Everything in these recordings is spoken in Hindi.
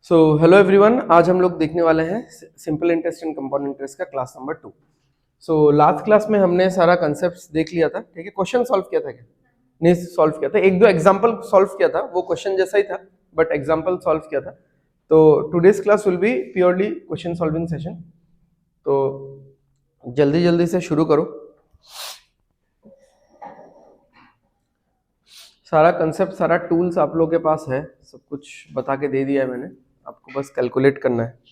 सो हेलो एवरीवन, आज हम लोग देखने वाले हैं simple interest and compound interest का class number 2। So last class में हमने सारा कंसेप्ट देख लिया था, ठीक है। क्वेश्चन सॉल्व किया था क्या? नहीं सॉल्व किया था, एक दो एग्जांपल सॉल्व किया था, वो क्वेश्चन जैसा ही था बट एग्जांपल सॉल्व किया था। तो today's class will be purely question solving session. तो जल्दी जल्दी से शुरू करो। सारा कंसेप्ट, सारा टूल्स आप लोगों के पास है, सब कुछ बता के दे दिया है मैंने, आपको बस कैलकुलेट करना है।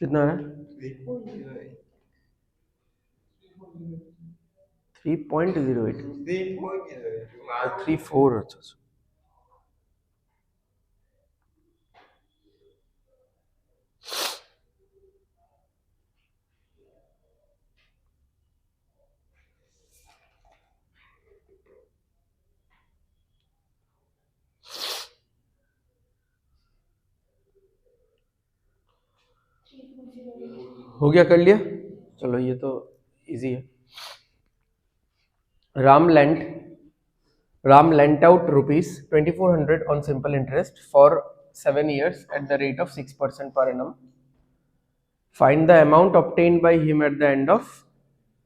कितना है? 3.08 3.4। अच्छा अच्छा। हो गया, कर लिया? चलो ये तो इजी है। Ram lent out rupees 2400 on simple interest for 7 years at the rate of 6% per annum. Find the amount obtained by him at the end of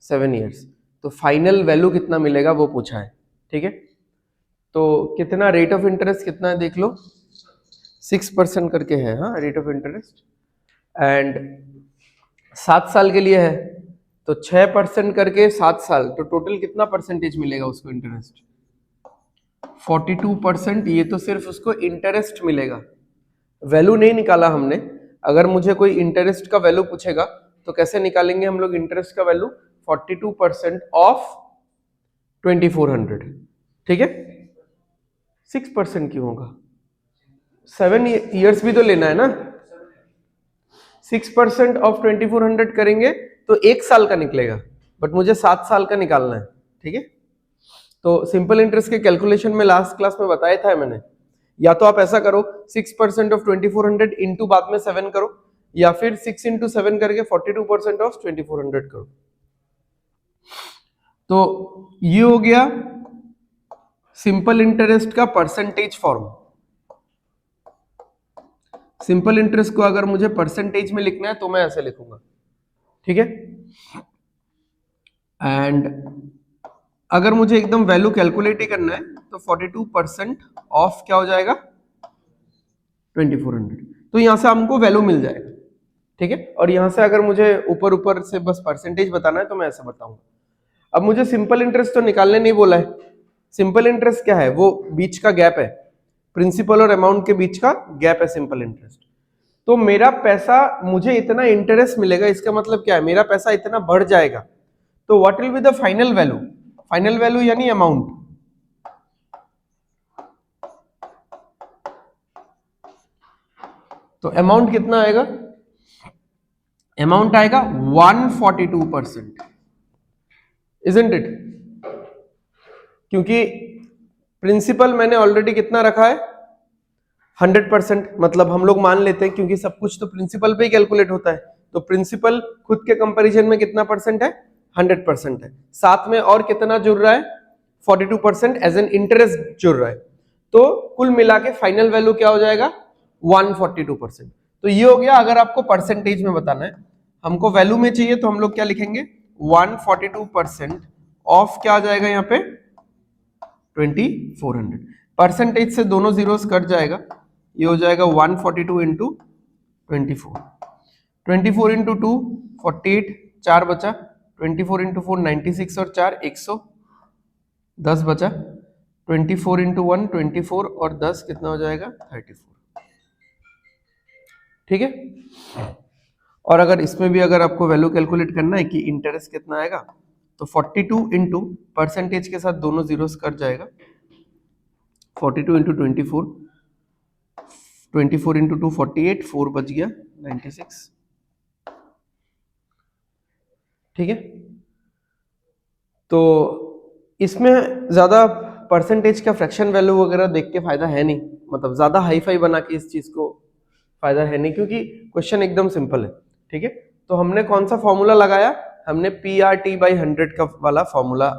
7 years. तो फाइनल वैल्यू कितना मिलेगा वो पूछा है, ठीक है। तो कितना रेट ऑफ इंटरेस्ट कितना है देख लो, 6% करके है, हाँ, रेट ऑफ इंटरेस्ट। एंड 7 साल के लिए है तो 6% करके 7 साल, तो टोटल कितना परसेंटेज मिलेगा उसको इंटरेस्ट? 42%। ये तो सिर्फ उसको इंटरेस्ट मिलेगा, वैल्यू नहीं निकाला हमने। अगर मुझे कोई इंटरेस्ट का वैल्यू पूछेगा तो कैसे निकालेंगे हम लोग इंटरेस्ट का वैल्यू? 42% ऑफ 2400, ठीक है। 6% क्यों होगा? 7 ईयर्स भी तो लेना है ना। 6% ऑफ 2400 करेंगे तो 1 साल का निकलेगा, बट मुझे 7 साल का निकालना है, ठीक है। तो सिंपल इंटरेस्ट के कैलकुलेशन में लास्ट क्लास में बताया था मैंने, या तो आप ऐसा करो 6% ऑफ 2400 इंटू बाद में 7 करो, या फिर 6 इंटू 7 करके 42% ऑफ 2400 करो। तो ये हो गया सिंपल इंटरेस्ट का परसेंटेज फॉर्म। सिंपल इंटरेस्ट को अगर मुझे परसेंटेज में लिखना है तो मैं ऐसे लिखूंगा, ठीक है। एंड अगर मुझे एकदम वैल्यू कैलकुलेट ही करना है तो 42% ऑफ क्या हो जाएगा? 2400। तो यहां से हमको वैल्यू मिल जाएगा, ठीक है। और यहां से अगर मुझे ऊपर ऊपर से बस परसेंटेज बताना है तो मैं ऐसे बताऊंगा। अब मुझे सिंपल इंटरेस्ट तो निकालने नहीं बोला है। सिंपल इंटरेस्ट क्या है? वो बीच का गैप है, प्रिंसिपल और अमाउंट के बीच का गैप है सिंपल इंटरेस्ट। तो मेरा पैसा, मुझे इतना इंटरेस्ट मिलेगा, इसका मतलब क्या है? मेरा पैसा इतना बढ़ जाएगा। तो what will be the final value? Final value यानी अमाउंट। तो अमाउंट कितना आएगा? अमाउंट आएगा 142%, इजंट इट? क्योंकि प्रिंसिपल मैंने ऑलरेडी कितना रखा है? 100%। मतलब हम लोग मान लेते हैं, क्योंकि सब कुछ तो प्रिंसिपल पे ही कैलकुलेट होता है, तो प्रिंसिपल खुद के कंपैरिजन में कितना परसेंट है? 100% है। साथ में और कितना जुड़ रहा है? 42% एज एन इंटरेस्ट जुड़ रहा है। तो कुल मिला के फाइनल वैल्यू क्या हो जाएगा? 142%। तो ये हो गया। अगर आपको परसेंटेज में बताना है, हमको वैल्यू में चाहिए, तो हम लोग क्या लिखेंगे? 142% ऑफ क्या आ जाएगा यहाँ पे? 2400। परसेंटेज से दोनों जीरोस कट जाएगा, ये हो जाएगा 142 इंटू 24। 24 इंटू 2 48, 4 बचा। 24 इंटू 4 96 और 4 110 बचा। 24 इंटू 1 24 और 10 कितना हो जाएगा? 34, ठीक है। और अगर इसमें भी अगर आपको वैल्यू कैलकुलेट करना है कि इंटरेस्ट कितना आएगा, तो 42 इंटू परसेंटेज के साथ दोनों जीरोस कट जाएगा। 42 इंटू 24, 24 इंटू 2 48, 4 बच गया 96। ठीक है, तो इसमें ज्यादा परसेंटेज का फ्रैक्शन वैल्यू वगैरह देख के फायदा है नहीं, मतलब ज्यादा हाई फाई बना के इस चीज को फायदा है नहीं, क्योंकि क्वेश्चन एकदम सिंपल है। ठीक है, तो हमने कौन सा फॉर्मूला लगाया, हमने PRT/100 का वाला फॉर्मूला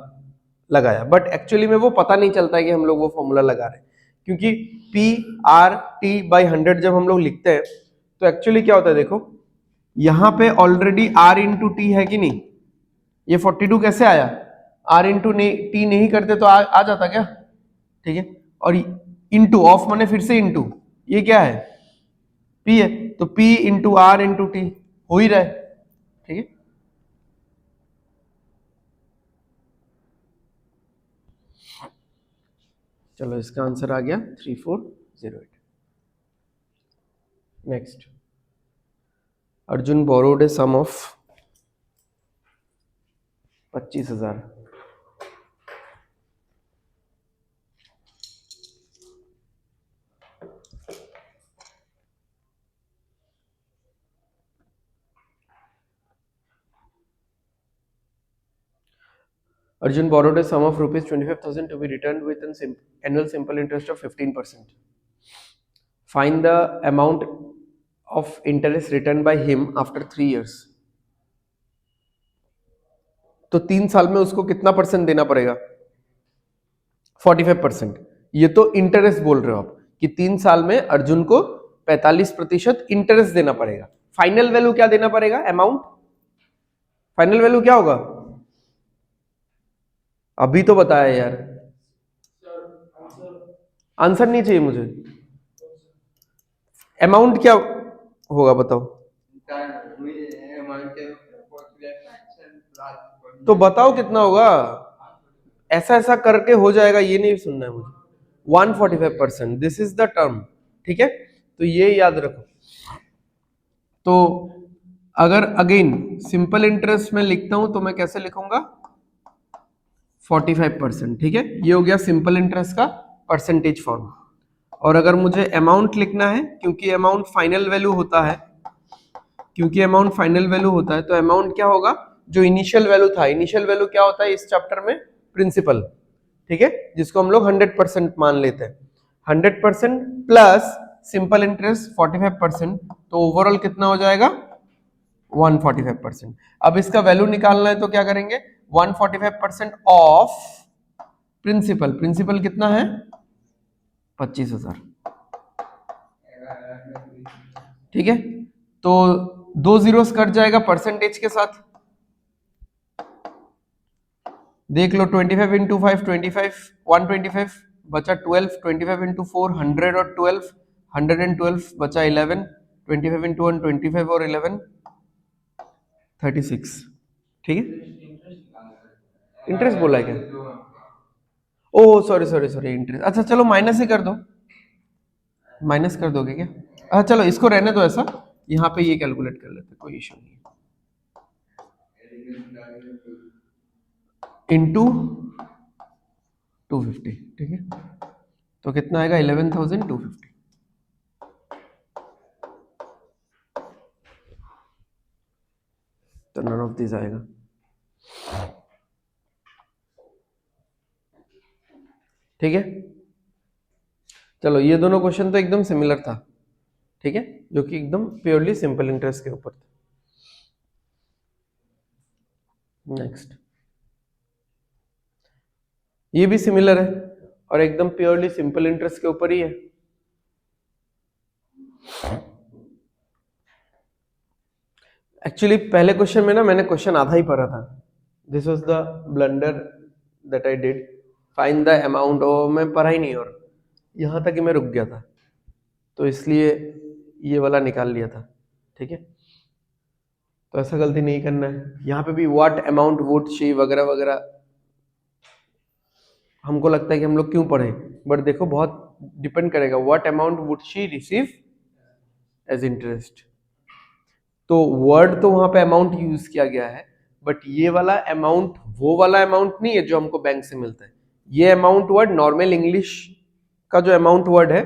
लगाया, बट एक्चुअली में वो पता नहीं चलता है कि हम लोग वो फॉर्मूला लगा रहे हैं, क्योंकि PRT/100 जब हम लोग लिखते हैं तो एक्चुअली क्या होता है, देखो यहां पे ऑलरेडी R इंटू टी है कि नहीं, ये 42 कैसे आया, R इंटू टी नहीं करते तो आ जाता क्या, ठीक है, और इंटू ऑफ माने फिर से इंटू, ये क्या है P है, तो P into R into T हो ही रहा है। ठीक है, चलो इसका आंसर आ गया 3408। Next, Arjun borrowed a sum of 25,000। Arjun borrowed a sum of rupees 25,000 to be returned with an annual simple interest of 15%. Find the amount of interest returned by him after 3 years. तो 3 साल में उसको कितना परसेंट देना पड़ेगा, 45%। ये तो इंटरेस्ट बोल रहे हो आप कि 3 साल में अर्जुन को 45% इंटरेस्ट देना पड़ेगा। फाइनल वैल्यू क्या देना पड़ेगा, अमाउंट, फाइनल वैल्यू क्या होगा, अभी तो बताया यार, आंसर नहीं चाहिए मुझे, अमाउंट क्या होगा बताओ, तो बताओ कितना होगा, ऐसा ऐसा करके हो जाएगा ये नहीं सुनना है मुझे, 145%, दिस इज द टर्म। ठीक है, तो ये याद रखो। तो अगर अगेन सिंपल इंटरेस्ट में लिखता हूं तो मैं कैसे लिखूंगा, 45%। ठीक है, ये हो गया सिंपल इंटरेस्ट का परसेंटेज फॉर्म। और अगर मुझे अमाउंट लिखना है, क्योंकि अमाउंट फाइनल वैल्यू होता है, क्योंकि अमाउंट फाइनल वैल्यू होता है, तो अमाउंट क्या होगा, जो इनिशियल वैल्यू था, इनिशियल वैल्यू क्या होता है इस चैप्टर में, प्रिंसिपल। ठीक है, जिसको हम लोग 100% मान लेते हैं, 100% प्लस सिंपल इंटरेस्ट 45%, तो ओवरऑल कितना हो जाएगा 145%। अब इसका वैल्यू निकालना है तो क्या करेंगे, 145% ऑफ प्रिंसिपल, प्रिंसिपल कितना है 25,000। ठीक है, तो 2 जीरोस कट जाएगा परसेंटेज के साथ, देख लो 25 इंटू 5 25, 125 बचा 12, 25 इंटू 4 100 और 12, 112 बचा 11, 25 इंटू 1 25 और 11 36। ठीक है, इंटरेस्ट बोला है क्या, oh sorry sorry sorry interest, अच्छा चलो माइनस ही कर दो, माइनस कर दोगे क्या, अच्छा चलो इसको रहने दो ऐसा, यहाँ पे ये कैलकुलेट कर लेते, कोई इशू नहीं है, इंटू 250। ठीक है, तो कितना आएगा 11,250। तो नन ऑफ दिस आएगा। ठीक है, चलो ये दोनों क्वेश्चन तो एकदम सिमिलर था। ठीक है, जो कि एकदम प्योरली सिंपल इंटरेस्ट के ऊपर था। नेक्स्ट, ये भी सिमिलर है और एकदम प्योरली सिंपल इंटरेस्ट के ऊपर ही है। एक्चुअली पहले क्वेश्चन में ना मैंने क्वेश्चन आधा ही पढ़ा था, this was the blunder that I did, find the amount, और मैं पढ़ा ही नहीं और यहां तक ही मैं रुक गया था, तो इसलिए ये वाला निकाल लिया था। ठीक है, तो ऐसा गलती नहीं करना है, यहाँ पे भी व्हाट अमाउंट वुड शी वगैरह वगैरह हमको लगता है कि हम लोग क्यों पढ़े, बट देखो बहुत डिपेंड करेगा, what amount would she receive as interest, तो वर्ड तो वहां पे अमाउंट यूज किया गया है, बट ये वाला अमाउंट वो वाला अमाउंट नहीं है जो हमको बैंक से मिलता है, ये अमाउंट वर्ड नॉर्मल इंग्लिश का जो अमाउंट वर्ड है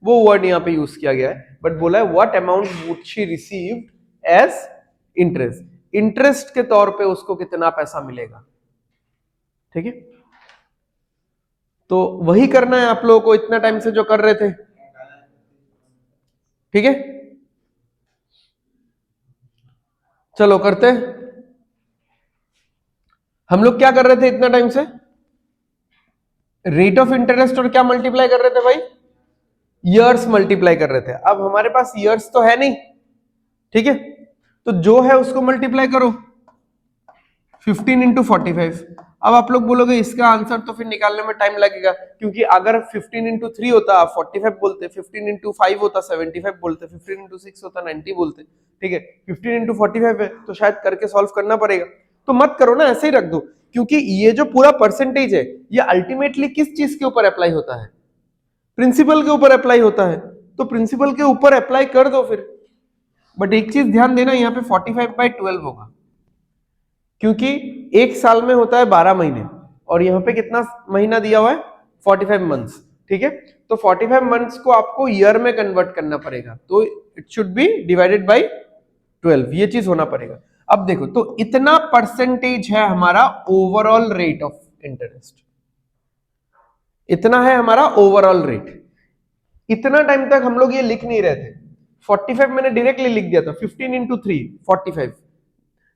वो वर्ड यहाँ पे यूज किया गया है, बट बोला है what amount would she receive as interest, interest के तौर पे उसको कितना पैसा मिलेगा। ठीक है, तो वही करना है आप लोगों को इतना टाइम से जो कर रहे थे। ठीक है, चलो करते हैं। हम लोग क्या कर रहे थे इतना टाइम से? रेट ऑफ इंटरेस्ट और क्या मल्टीप्लाई कर रहे थे भाई? ईयर्स मल्टीप्लाई कर रहे थे। अब हमारे पास ईयर्स तो है नहीं, ठीक है, तो जो है उसको मल्टीप्लाई करो 15 इंटू 45। अब आप लोग बोलोगे इसका आंसर तो फिर निकालने में टाइम लगेगा, क्योंकि अगर 15 इंटू 3 होता आप 45 बोलते, 15 इंटू 5 होता 75 बोलते, 15 इंटू 6 होता 90 बोलते। ठीक है, 15 इंटू 45 है तो शायद करके सॉल्व करना पड़ेगा, तो मत करो ना, ऐसे ही रख दो, क्योंकि ये जो पूरा परसेंटेज है ये अल्टीमेटली किस चीज के ऊपर अप्लाई होता है? प्रिंसिपल के ऊपर अप्लाई होता है, तो प्रिंसिपल के ऊपर अप्लाई कर दो फिर। बट एक चीज ध्यान देना, यहाँ पे 45/12 होगा, क्योंकि एक साल में होता है 12 महीने और यहाँ पे कितना महीना दिया हुआ है? 45 मंथ्स। ठीक है, तो 45 मंथ्स को आपको ईयर में कन्वर्ट करना पड़ेगा, तो it should be divided by 12, ये चीज होना पड़ेगा। अब देखो, तो इतना परसेंटेज है हमारा ओवरऑल रेट ऑफ इंटरेस्ट, इतना है हमारा ओवरऑल रेट। इतना टाइम तक हम लोग ये लिख नहीं रहे थे। 45 मैंने डायरेक्टली लिख दिया था, 15 into 3 45।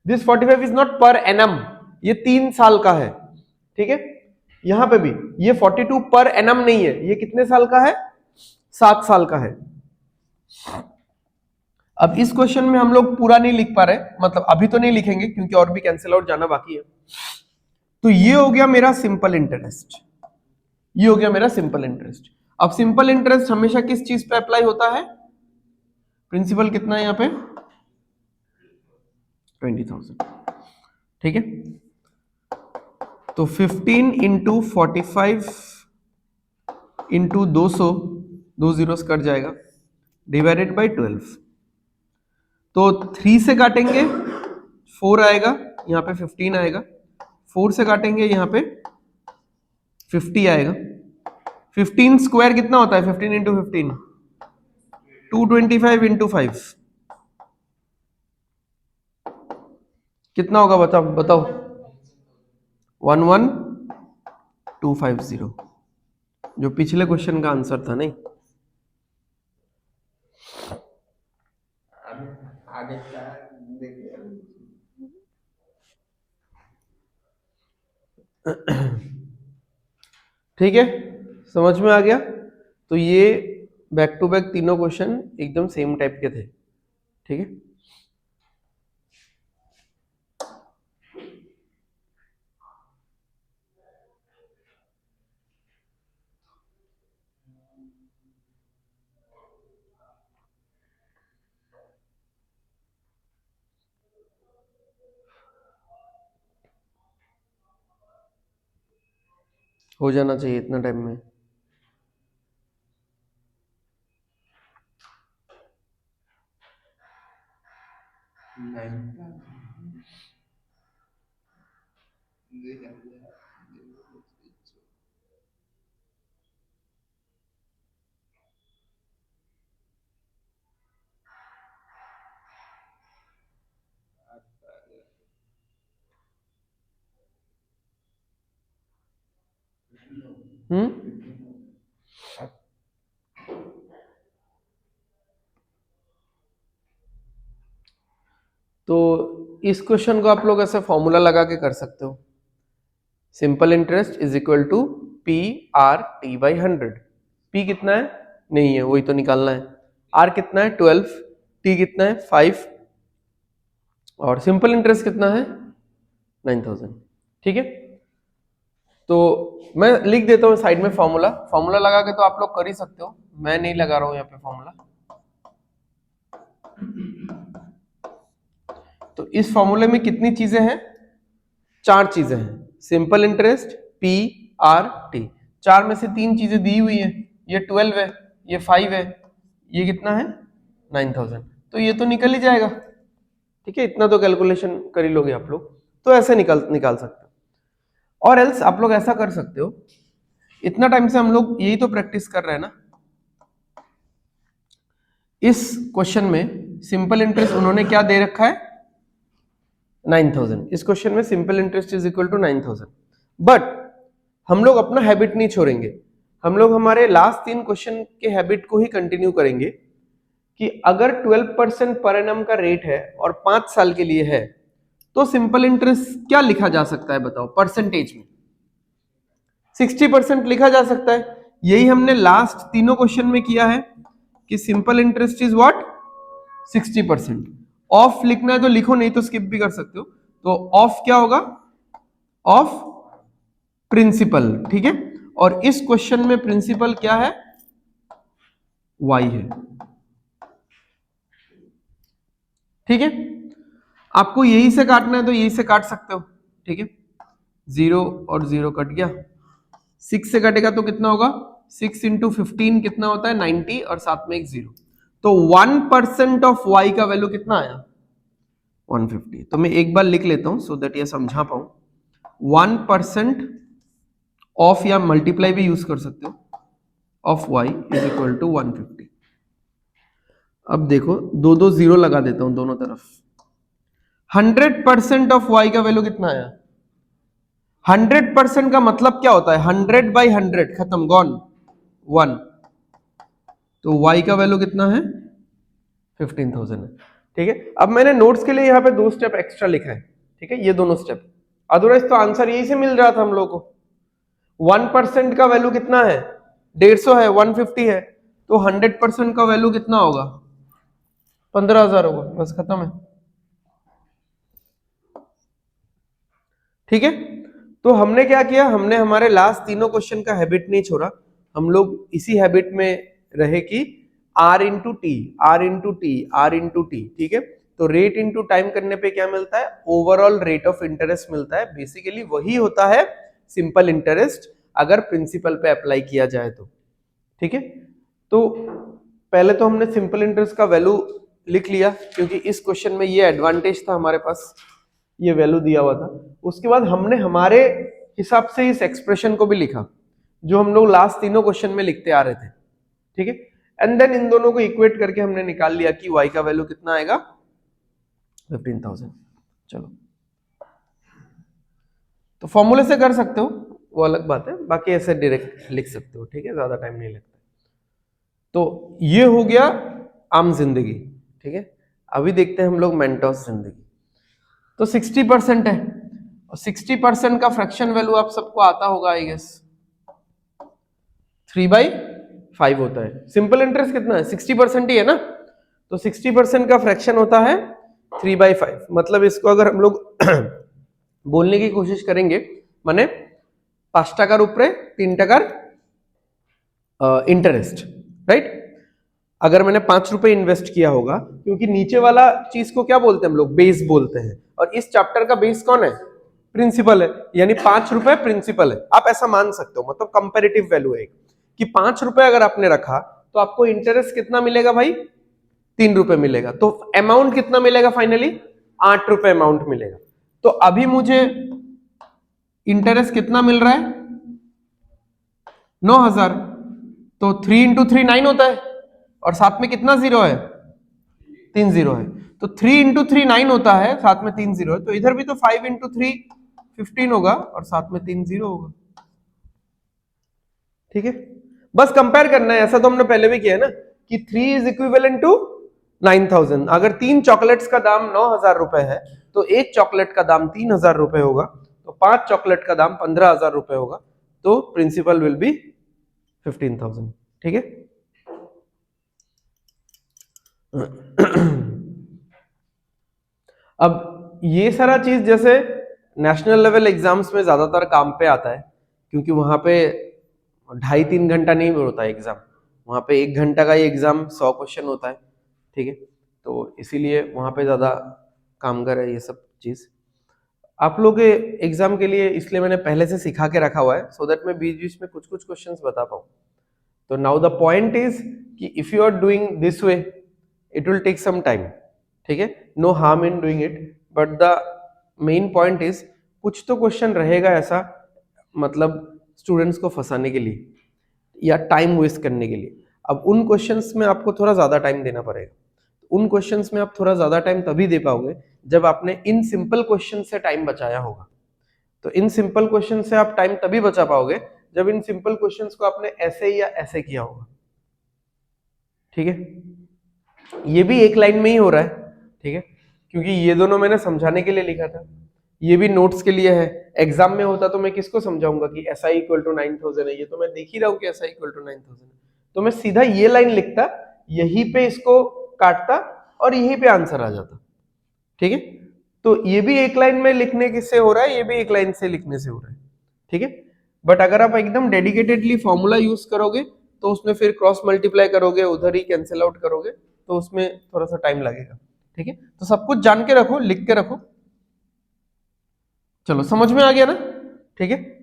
This 45 is not per annum, ये 3 साल का है। ठीक है, यहां पे भी ये 42 पर एनम नहीं है, ये कितने साल का है? 7 साल का है। अब इस क्वेश्चन में हम लोग पूरा नहीं लिख पा रहे, मतलब अभी तो नहीं लिखेंगे क्योंकि और भी कैंसिल आउट जाना बाकी है। तो ये हो गया मेरा सिंपल इंटरेस्ट, ये हो गया मेरा सिंपल इंटरेस्ट। अब सिंपल इंटरेस्ट हमेशा किस चीज पे अप्लाई होता है? प्रिंसिपल कितना है यहाँ पे? 20,000। ठीक है, तो 15 इंटू 45 इंटू 200, 2 जीरोस कट जाएगा, डिवाइडेड बाई 12। तो 3 से काटेंगे 4 आएगा, यहाँ पे 15 आएगा, 4 से काटेंगे यहाँ पे 50 आएगा। 15 स्क्वायर कितना होता है? 15 इंटू 15 225 इंटू 5 कितना होगा? बताओ बताओ। 11250, जो पिछले क्वेश्चन का आंसर था। नहीं, ठीक है, समझ में आ गया? तो ये बैक टू बैक तीनों क्वेश्चन एकदम सेम टाइप के थे। ठीक है, हो जाना चाहिए इतना टाइम में। तो इस क्वेश्चन को आप लोग ऐसे फॉर्मूला लगा के कर सकते हो, simple interest is equal to P R T by 100। P कितना है? नहीं है, वही तो निकालना है। आर कितना है? 12। टी कितना है? 5। और सिंपल इंटरेस्ट कितना है? 9000। ठीक है, तो मैं लिख देता हूँ साइड में फॉर्मूला, फॉर्मूला लगा के तो आप लोग कर ही सकते हो, मैं नहीं लगा रहा हूं यहाँ पे फॉर्मूला। तो इस फॉर्मूले में कितनी चीजें हैं? 4 चीजें हैं, simple interest, P R T. 4 में से 3 चीजें दी हुई है, ये 12 है, ये 5 है, ये कितना है? 9000। तो ये तो निकल ही जाएगा। ठीक है, इतना तो कैलकुलेशन कर ही लोगे आप लोग, तो ऐसे निकाल सकते हो। और एल्स आप लोग ऐसा कर सकते हो, इतना टाइम से हम लोग यही तो प्रैक्टिस कर रहे हैं ना। इस क्वेश्चन में सिंपल इंटरेस्ट उन्होंने क्या दे रखा है? 9000। इस क्वेश्चन में simple interest is equal to 9000। But हम लोग अपना हैबिट नहीं छोड़ेंगे, हम लोग हमारे लास्ट 3 क्वेश्चन के हैबिट को ही कंटिन्यू करेंगे कि अगर 12% पर एनम का रेट है और 5 साल के लिए है तो सिंपल इंटरेस्ट क्या लिखा जा सकता है बताओ परसेंटेज में? 60% लिखा जा सकता है। यही हमने लास्ट तीनों क्वेश्चन में किया है कि simple interest is what 60%। Of लिखना है तो लिखो, नहीं तो स्किप भी कर सकते हो। तो ऑफ क्या होगा? ऑफ प्रिंसिपल, ठीक है। और इस क्वेश्चन में प्रिंसिपल क्या है? y है, ठीक है। आपको यही से काटना है तो यही से काट सकते हो, ठीक है। 0 और 0 कट गया, 6 से कटेगा तो कितना होगा? 6 इंटू 15 कितना होता है? 90 और साथ में एक 0। तो 1% ऑफ y का वैल्यू कितना आया? 150। तो मैं एक बार लिख लेता हूं सो दैट ये समझा पाऊं। 1% ऑफ या मल्टीप्लाई भी यूज कर सकते हो of y is equal to 150। अब देखो दो दो जीरो लगा देता हूं दोनों तरफ। 100% ऑफ y का वैल्यू कितना आया? 100% का मतलब क्या होता है? 100 बाई 100 खत्म, गॉन 1। तो y का वैल्यू कितना है? 15,000 है, ठीक है। अब मैंने नोट्स के लिए यहाँ पे 2 स्टेप एक्स्ट्रा लिखा है, ठीक है, ये दोनों स्टेप। अदरवाइज तो आंसर यही से मिल रहा था हम लोग को। 1% का वैल्यू कितना है? 150 है, 150 है, तो 100% का वैल्यू कितना होगा? 15,000 होगा, बस खत्म है, ठीक है। तो हमने क्या किया? हमने हमारे लास्ट तीनों क्वेश्चन का हैबिट नहीं छोड़ा, हम लोग इसी हैबिट में रहे कि R into T, R into T, R into T, ठीक है। तो रेट इंटू टाइम करने पे क्या मिलता है? ओवरऑल रेट ऑफ इंटरेस्ट मिलता है। बेसिकली वही होता है सिंपल इंटरेस्ट अगर प्रिंसिपल पे अप्लाई किया जाए तो, ठीक है। तो पहले तो हमने सिंपल इंटरेस्ट का वैल्यू लिख लिया क्योंकि इस क्वेश्चन में ये एडवांटेज था, हमारे पास ये वैल्यू दिया हुआ था। उसके बाद हमने हमारे हिसाब से इस एक्सप्रेशन को भी लिखा जो हम लोग लास्ट तीनों क्वेश्चन में लिखते आ रहे थे, ठीक है। एंड देन इन दोनों को इक्वेट करके हमने निकाल लिया कि y का वैल्यू कितना आएगा? 15,000। चलो, तो फॉर्मूले से कर सकते हो, वो अलग बात है, बाकी ऐसे डायरेक्ट लिख सकते हो, ठीक है, ज्यादा टाइम नहीं लगता। तो ये हो गया आम जिंदगी, ठीक है। अभी देखते हैं हम लोग मेंटोस जिंदगी। तो 60% है और 60% का फ्रैक्शन वैल्यू आप सबको आता होगा आई गेस, 3/5 होता है। सिंपल इंटरेस्ट कितना है? 60% ही है ना, तो 60% का फ्रैक्शन होता है 3/5। मतलब इसको अगर हम लोग बोलने की कोशिश करेंगे माने 5 টাকার উপরে 3 টাকার इंटरेस्ट, राइट। अगर मैंने 5 रुपए इन्वेस्ट किया होगा, क्योंकि नीचे वाला चीज को क्या बोलते हैं हम लोग? बेस बोलते हैं, और इस चैप्टर का बेस कौन है? प्रिंसिपल है, यानी 5 रुपए प्रिंसिपल है। आप ऐसा मान सकते हो, मतलब कंपैरेटिव वैल्यू है कि 5 रुपए अगर आपने रखा तो आपको इंटरेस्ट कितना मिलेगा भाई? 3 रुपए मिलेगा। तो अमाउंट कितना मिलेगा फाइनली? 8 रुपए अमाउंट मिलेगा। तो अभी मुझे इंटरेस्ट कितना मिल रहा है? 9,000। तो 3 इंटू 3 9 होता है, और साथ में कितना जीरो है? 3 जीरो है। तो 3 इंटू 3 9 होता है, साथ में 3 जीरो है। तो इधर भी तो 5 इंटू 3 15 होगा और साथ में 3 जीरो होगा, ठीक है। बस कंपेयर करना है, ऐसा तो हमने पहले भी किया है ना कि 3 इज इक्विवेलेंट टू 9,000। अगर 3 चॉकलेट्स का दाम 9,000 रुपए है तो एक चॉकलेट का दाम 3,000 रुपए होगा, तो 5 चॉकलेट का दाम 15,000 रुपए होगा, तो प्रिंसिपल विल बी 15,000, ठीक है। अब ये सारा चीज जैसे नेशनल लेवल एग्जाम्स में ज्यादातर काम पे आता है, क्योंकि वहां पे 2.5-3 घंटा नहीं होता है एग्जाम, वहां पे 1 घंटा का ही एग्जाम 100 क्वेश्चन होता है, ठीक है। तो इसीलिए वहां पे ज्यादा कामगर है ये सब चीज। आप लोग के एग्जाम के लिए इसलिए मैंने पहले से सिखा के रखा हुआ है, सो दैट मैं बीच बीच में कुछ कुछ क्वेश्चंस बता पाऊँ। तो नाउ द पॉइंट इज कि if you are doing this way it will take some time, ठीक है, no harm in doing it, but the main point is कुछ तो क्वेश्चन रहेगा ऐसा, मतलब स्टूडेंट्स को फंसाने के लिए या टाइम वेस्ट करने के लिए। अब उन क्वेश्चंस में आपको थोड़ा ज्यादा टाइम देना पड़ेगा, उन क्वेश्चंस में आप थोड़ा ज्यादा टाइम तभी दे पाओगे जब आपने इन सिंपल क्वेश्चन से टाइम बचाया होगा। तो इन सिंपल क्वेश्चन से आप टाइम तभी बचा पाओगे जब इन सिंपल क्वेश्चंस को आपने ऐसे या ऐसे किया होगा। ठीक है, ये भी एक लाइन में ही हो रहा है, ठीक है, क्योंकि ये दोनों मैंने समझाने के लिए लिखा था, ये भी नोट्स के लिए है। एग्जाम में होता तो मैं किसको समझाऊंगा कि SI इक्वल टू 9000 है, ये तो मैं देख ही रहा हूं कि SI इक्वल टू 9000 है, तो मैं सीधा ये लाइन लिखता, यहीं पे इसको काटता और यहीं पे आंसर आ जाता। ठीक है, तो ये भी एक लाइन में लिखने से हो रहा है, ये भी एक लाइन से लिखने से हो रहा है। ठीक है, बट अगर आप एकदम डेडिकेटेडली फॉर्मूला यूज करोगे तो उसमें फिर क्रॉस मल्टीप्लाई करोगे, उधर ही कैंसिल आउट करोगे, तो उसमें थोड़ा सा टाइम लगेगा। ठीक है, तो सब कुछ जान के रखो, लिख के रखो। चलो समझ में आ गया ना? ठीक है,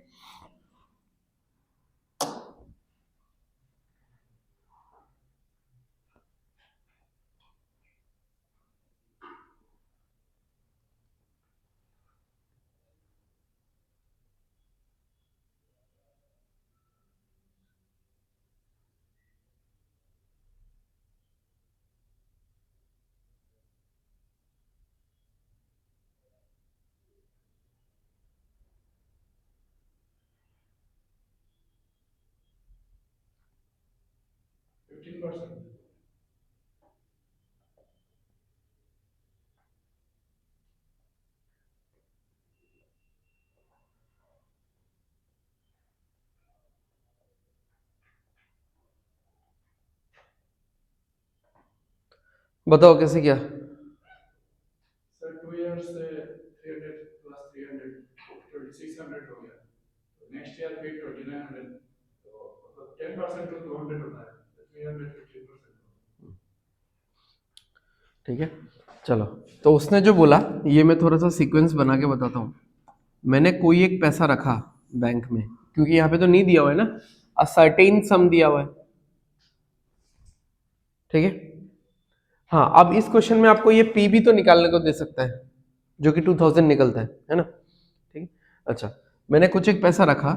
बताओ कैसे क्या? सर 2 ईयर से 300 प्लस 300 2600 हो गया, तो नेक्स्ट ईयर फिर 2900, तो मतलब 10% टू 200 होता है, 300 15%। ठीक है, चलो, तो उसने जो बोला ये मैं थोड़ा सा सीक्वेंस बना के बताता हूँ। मैंने कोई एक पैसा रखा बैंक में, क्योंकि यहाँ पे तो नहीं दिया हुआ है ना, अ सर्टेन सम दिया हुआ है। ठीक है, हाँ, अब इस क्वेश्चन में आपको ये पी भी तो निकालने को दे सकता है, जो कि 2000 निकलता है ना? ठीक है, अच्छा, मैंने कुछ एक पैसा रखा,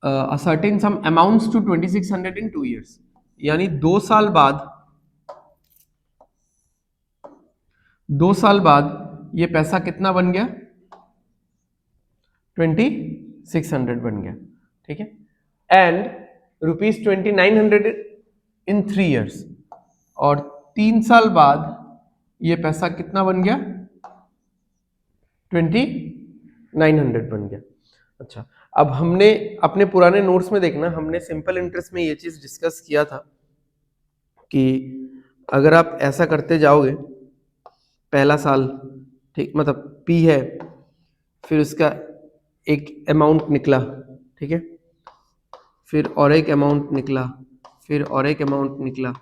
a certain sum amounts to 2600 in 2 years, यानी 2 साल बाद ये पैसा कितना बन गया? 2600 बन गया। ठीक है, एंड ₹2900 इन 3 ईयर्स, और 3 साल बाद ये पैसा कितना बन गया? 2900 बन गया। अच्छा, अब हमने अपने पुराने नोट्स में देखना, हमने सिंपल इंटरेस्ट में ये चीज डिस्कस किया था कि अगर आप ऐसा करते जाओगे, पहला साल, ठीक, मतलब पी है, फिर उसका एक अमाउंट निकला, ठीक है, फिर और एक अमाउंट निकला, फिर और एक अमाउंट निकला,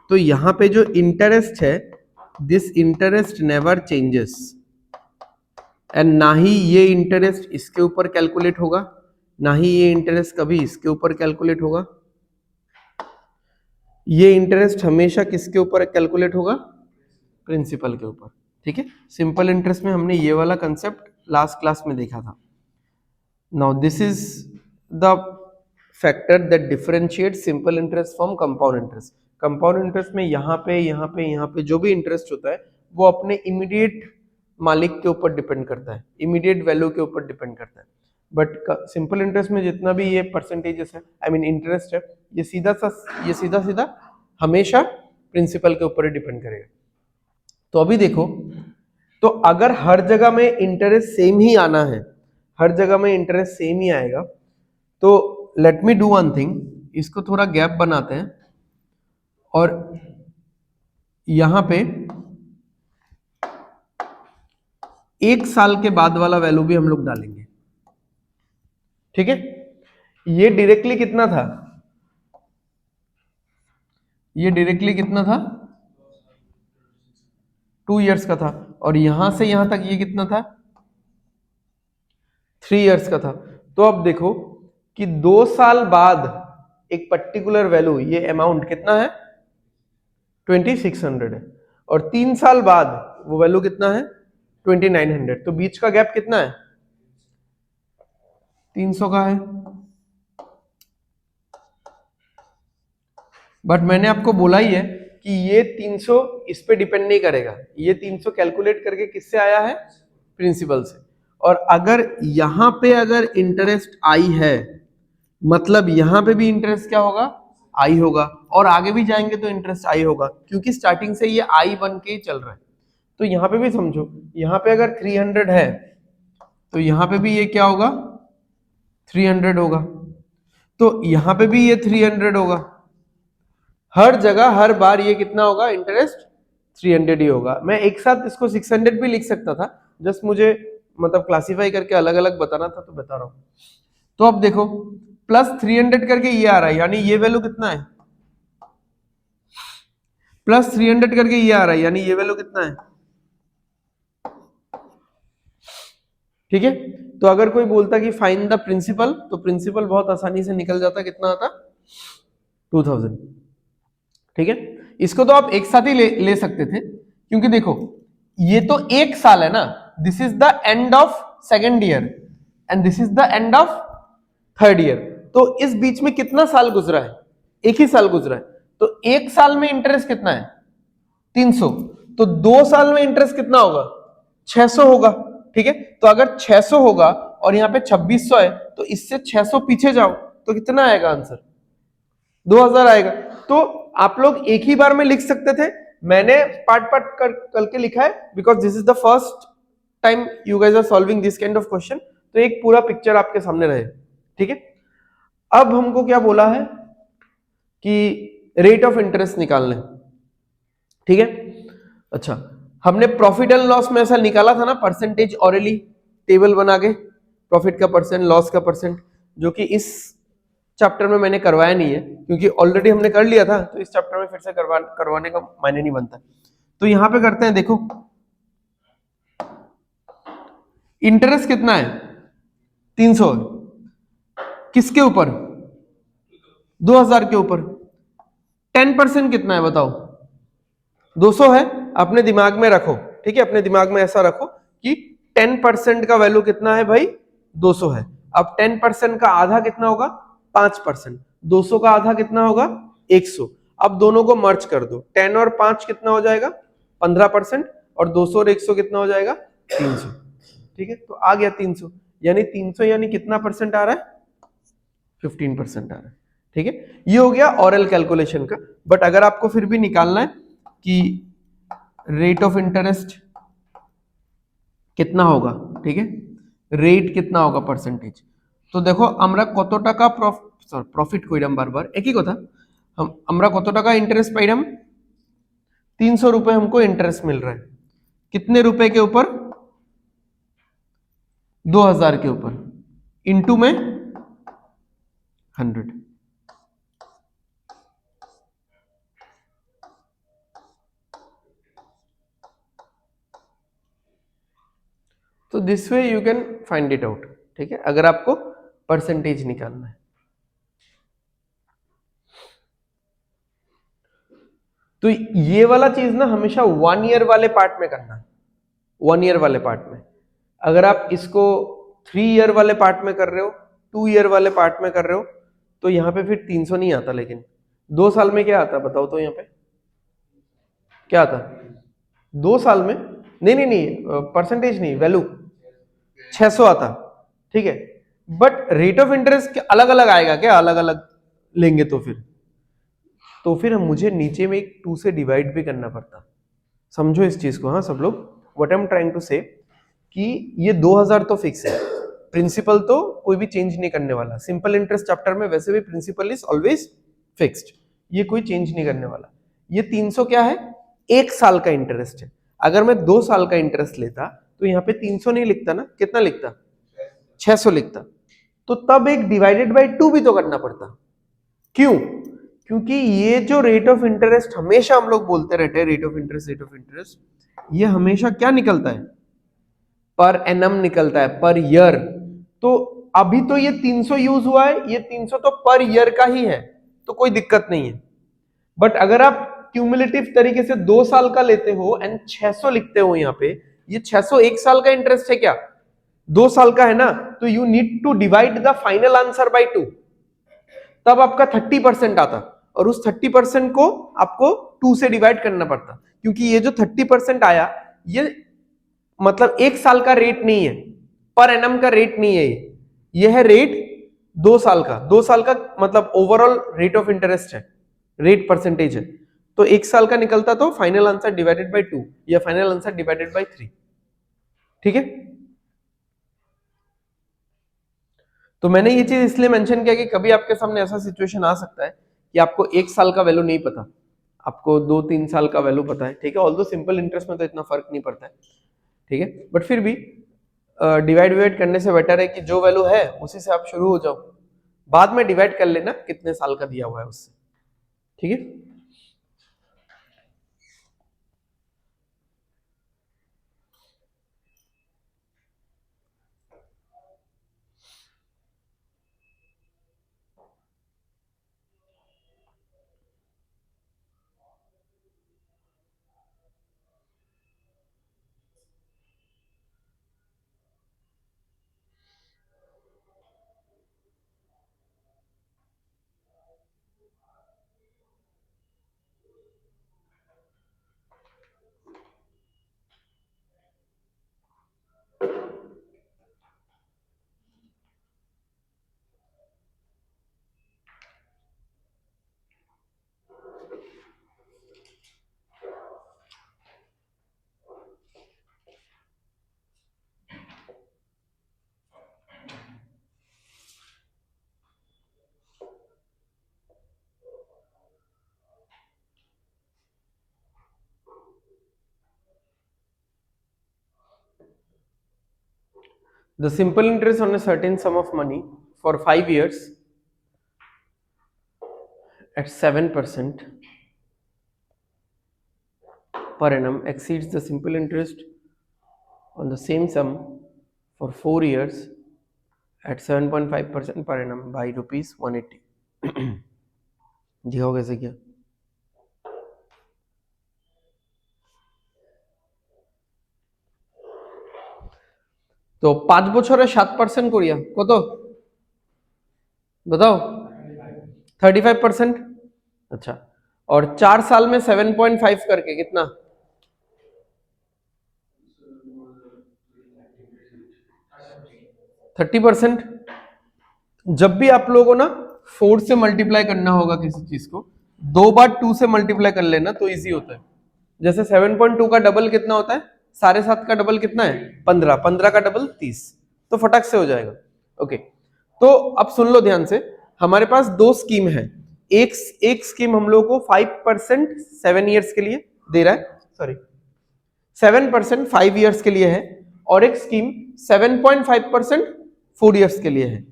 तो यहाँ पे जो इंटरेस्ट है, this interest never changes, and ना ही ये इंटरेस्ट इसके ऊपर कैलकुलेट होगा, ना ही ये इंटरेस्ट कभी इसके ऊपर कैलकुलेट होगा। ये इंटरेस्ट हमेशा किसके ऊपर कैलकुलेट होगा? प्रिंसिपल के ऊपर। ठीक है, सिंपल इंटरेस्ट में हमने ये वाला कंसेप्ट लास्ट क्लास में देखा था। Now this is the factor that differentiate simple interest from compound interest. Compound interest में यहाँ पे जो भी इंटरेस्ट होता है वो अपने इमीडिएट मालिक के ऊपर डिपेंड करता है, इमीडिएट वैल्यू के ऊपर डिपेंड करता है। बट सिंपल इंटरेस्ट में जितना भी ये परसेंटेजेस है, आई मीन इंटरेस्ट है, ये सीधा सीधा हमेशा प्रिंसिपल के ऊपर ही डिपेंड करेगा। तो अभी देखो, तो अगर हर जगह में इंटरेस्ट सेम ही आना है, हर जगह में इंटरेस्ट सेम ही आएगा, तो let me do one thing, इसको थोड़ा गैप बनाते हैं और यहां पे 1 साल के बाद वाला वैल्यू भी हम लोग डालेंगे। ठीक है, ये डायरेक्टली कितना था? ये डायरेक्टली कितना था? 2 ईयर्स का था, और यहां से यहां तक ये कितना था? 3 ईयर्स का था। तो अब देखो कि 2 साल बाद एक पर्टिकुलर वैल्यू, ये अमाउंट कितना है? 2600 है, और 3 साल बाद वो वैल्यू कितना है? 2900। तो बीच का गैप कितना है? 300 का है। बट मैंने आपको बोला ही है कि ये 300 इस पे डिपेंड नहीं करेगा, ये 300 कैलकुलेट करके किससे आया है, प्रिंसिपल से। और अगर यहां पे अगर इंटरेस्ट आई है, मतलब यहां पे भी इंटरेस्ट क्या होगा, आई होगा, और आगे भी जाएंगे तो इंटरेस्ट आई होगा, क्योंकि स्टार्टिंग से ये आई बन के ही चल रहा है। तो यहां पे भी समझो, यहां पे अगर 300 है तो यहां पे भी ये क्या होगा, 300 होगा, तो यहां पे भी ये 300 होगा, हर जगह हर बार ये कितना होगा, इंटरेस्ट 300 ही होगा। मैं एक साथ इसको 600 भी लिख सकता था, जस्ट मुझे मतलब क्लासिफाई करके अलग अलग बताना था तो बता रहा हूं। तो अब देखो प्लस 300 करके ये आ रहा है, यानी ये वैल्यू कितना है, प्लस 300 करके ये आ रहा है, यानी ये वैल्यू कितना है, ठीक है। तो अगर कोई बोलता कि फाइंड द प्रिंसिपल, तो प्रिंसिपल बहुत आसानी से निकल जाता, कितना आता, 2000, ठीक है। इसको तो आप एक साथ ही ले सकते थे, क्योंकि देखो ये तो एक साल है ना, this is the end of second year and this is the end of third year, तो इस बीच में कितना साल गुजरा है, एक ही साल गुजरा है, तो एक साल में इंटरेस्ट कितना है, 300, तो 2 साल में इंटरेस्ट कितना होगा, 600 होगा, ठीक है। तो अगर 600 होगा और यहाँ पे 2600 है, तो इससे 600 पीछे जाओ तो कितना आएगा आंसर, 2000 आएगा। तो आप लोग एक ही बार में लिख सकते थे, मैंने पार्ट पार्ट करके लिखा है, because this is the first time you guys are solving this kind of question, तो एक पूरा पिक्चर आपके सामने रहे, ठीक है। अब हमको क्या बोला है कि रेट ऑफ इंटरेस्ट निकालना है, ठीक है। अच्छा, हमने प्रॉफिट एंड लॉस में ऐसा निकाला था ना, परसेंटेज ऑरली टेबल बना के, प्रॉफिट का परसेंट, लॉस का परसेंट, जो कि इस चैप्टर में मैंने करवाया नहीं है, क्योंकि ऑलरेडी हमने कर लिया था, तो इस चैप्टर में फिर से करवाने का मायने नहीं बनता। तो यहां पे करते हैं, देखो इंटरेस्ट कितना है, 300, किसके ऊपर, 2000 के ऊपर, 10% कितना है बताओ, 200 है, अपने दिमाग में रखो, ठीक है, अपने दिमाग में ऐसा रखो कि 10% का वैल्यू कितना है भाई, 200 है। अब 10% का आधा कितना होगा, 5%, 200 का आधा कितना होगा, 100। अब दोनों को मर्ज कर दो, 10 और 5 कितना हो जाएगा, 15%, और 200 और 100 कितना हो जाएगा, 300, ठीक है। तो आ गया 300, यानी 300 यानी कितना परसेंट आ रहा है, 15% आ रहा है, ठीक है। ये हो गया ऑरल कैलकुलेशन का। बट अगर आपको फिर भी निकालना है कि रेट ऑफ इंटरेस्ट कितना होगा, ठीक है, रेट कितना होगा परसेंटेज, तो देखो আমরা কত টাকা প্রফিট কইরাম, বারবার একই কথা, আমরা কত টাকা इंटरेस्ट পাইরাम, 300 रुपए हमको इंटरेस्ट मिल रहा है, कितने रुपए के ऊपर, 2000 के ऊपर, इनटू में 100, तो this way you can find it out, ठीक है, अगर आपको परसेंटेज निकालना है। तो ये वाला चीज ना हमेशा 1 ईयर वाले पार्ट में करना है, 1 ईयर वाले पार्ट में। अगर आप इसको 3 ईयर वाले पार्ट में कर रहे हो, 2 ईयर वाले पार्ट में कर रहे हो, तो यहाँ पे फिर 300 नहीं आता, लेकिन 2 साल में क्या आता बताओ, तो यहाँ पे क्या आता, 2 साल में नहीं परसेंटेज नहीं, वैल्यू 600 आता, ठीक है। बट रेट ऑफ इंटरेस्ट अलग अलग आएगा क्या, अलग अलग लेंगे तो फिर मुझे नीचे में एक 2 से डिवाइड भी करना पड़ता, समझो इस चीज को, हाँ सब लोग, what I am trying to say कि ये 2000 तो फिक्स है, प्रिंसिपल तो कोई भी चेंज नहीं करने वाला, सिंपल इंटरेस्ट चैप्टर में वैसे भी प्रिंसिपल इज ऑलवेज फिक्स्ड, ये कोई चेंज नहीं करने वाला। ये 300 क्या है, 1 साल का इंटरेस्ट है। अगर मैं 2 साल का इंटरेस्ट लेता तो यहाँ पे 300 नहीं लिखता ना, कितना लिखता, 600 लिखता, तो तब एक डिवाइडेड बाय 2 भी तो करना पड़ता। क्यों, क्योंकि ये जो रेट ऑफ इंटरेस्ट हमेशा हम लोग बोलते रहते हैं, रेट ऑफ इंटरेस्ट, ये हमेशा क्या निकलता है, पर एनम निकलता है, पर ईयर। तो अभी तो ये 300 यूज हुआ है, ये 300 तो पर ईयर का ही है, तो कोई दिक्कत नहीं है। बट अगर आप क्यूमुलेटिव तरीके से 2 साल का लेते हो एंड 600 लिखते हो यहाँ पे, ये 600 1 साल का इंटरेस्ट है क्या, 2 साल का है ना, तो you need to divide the final answer by 2, तब आपका 30% आता, और उस 30% को आपको 2 से डिवाइड करना पड़ता, क्योंकि ये जो 30% आया ये मतलब 1 साल का रेट नहीं है, पर एनम का रेट नहीं है, ये है रेट 2 साल का। 2 साल का मतलब ओवरऑल रेट ऑफ इंटरेस्ट है, रेट परसेंटेज है। तो 1 साल का निकलता तो फाइनल आंसर डिवाइडेड बाय 2 या फाइनल आंसर डिवाइडेड बाय 3। ठीक है, तो मैंने ये चीज इसलिए मेंशन किया कि कभी आपके सामने ऐसा सिचुएशन आ सकता है कि आपको 1 साल का वैल्यू नहीं पता, आपको 2-3 साल का वैल्यू पता है। ठीक है, ऑल्दो सिंपल इंटरेस्ट में तो इतना फर्क नहीं पड़ता है। ठीक है, बट फिर भी डिवाइड करने से बेटर है कि जो वैल्यू है उसी से आप शुरू हो जाओ, बाद में डिवाइड कर लेना कितने साल का दिया हुआ है उससे। ठीक है, the simple interest on a certain sum of money for 5 years at 7% per annum exceeds the simple interest on the same sum for 4 years at 7.5% per annum by rupees 180। दिखाओ कैसे किया। তো 5 বছরে 7% করিয়া কত बताओ, 35%। अच्छा, और 4 साल में 7.5 करके कितना, 30%। जब भी आप लोगों को ना 4 से मल्टीप्लाई करना होगा किसी चीज को, 2 बार 2 से मल्टीप्लाई कर लेना तो इजी होता है। जैसे 7.2 का डबल कितना होता है, 7.5 का डबल कितना है 15, 15 का डबल 30, तो फटाक से हो जाएगा। ओके, तो अब सुन लो ध्यान से, हमारे पास 2 स्कीम है। एक स्कीम हम लोग को 5% 7 ईयर्स के लिए दे रहा है, सॉरी 7% 5 ईयर्स के लिए है, और एक स्कीम 7.5% 4 ईयर्स के लिए है।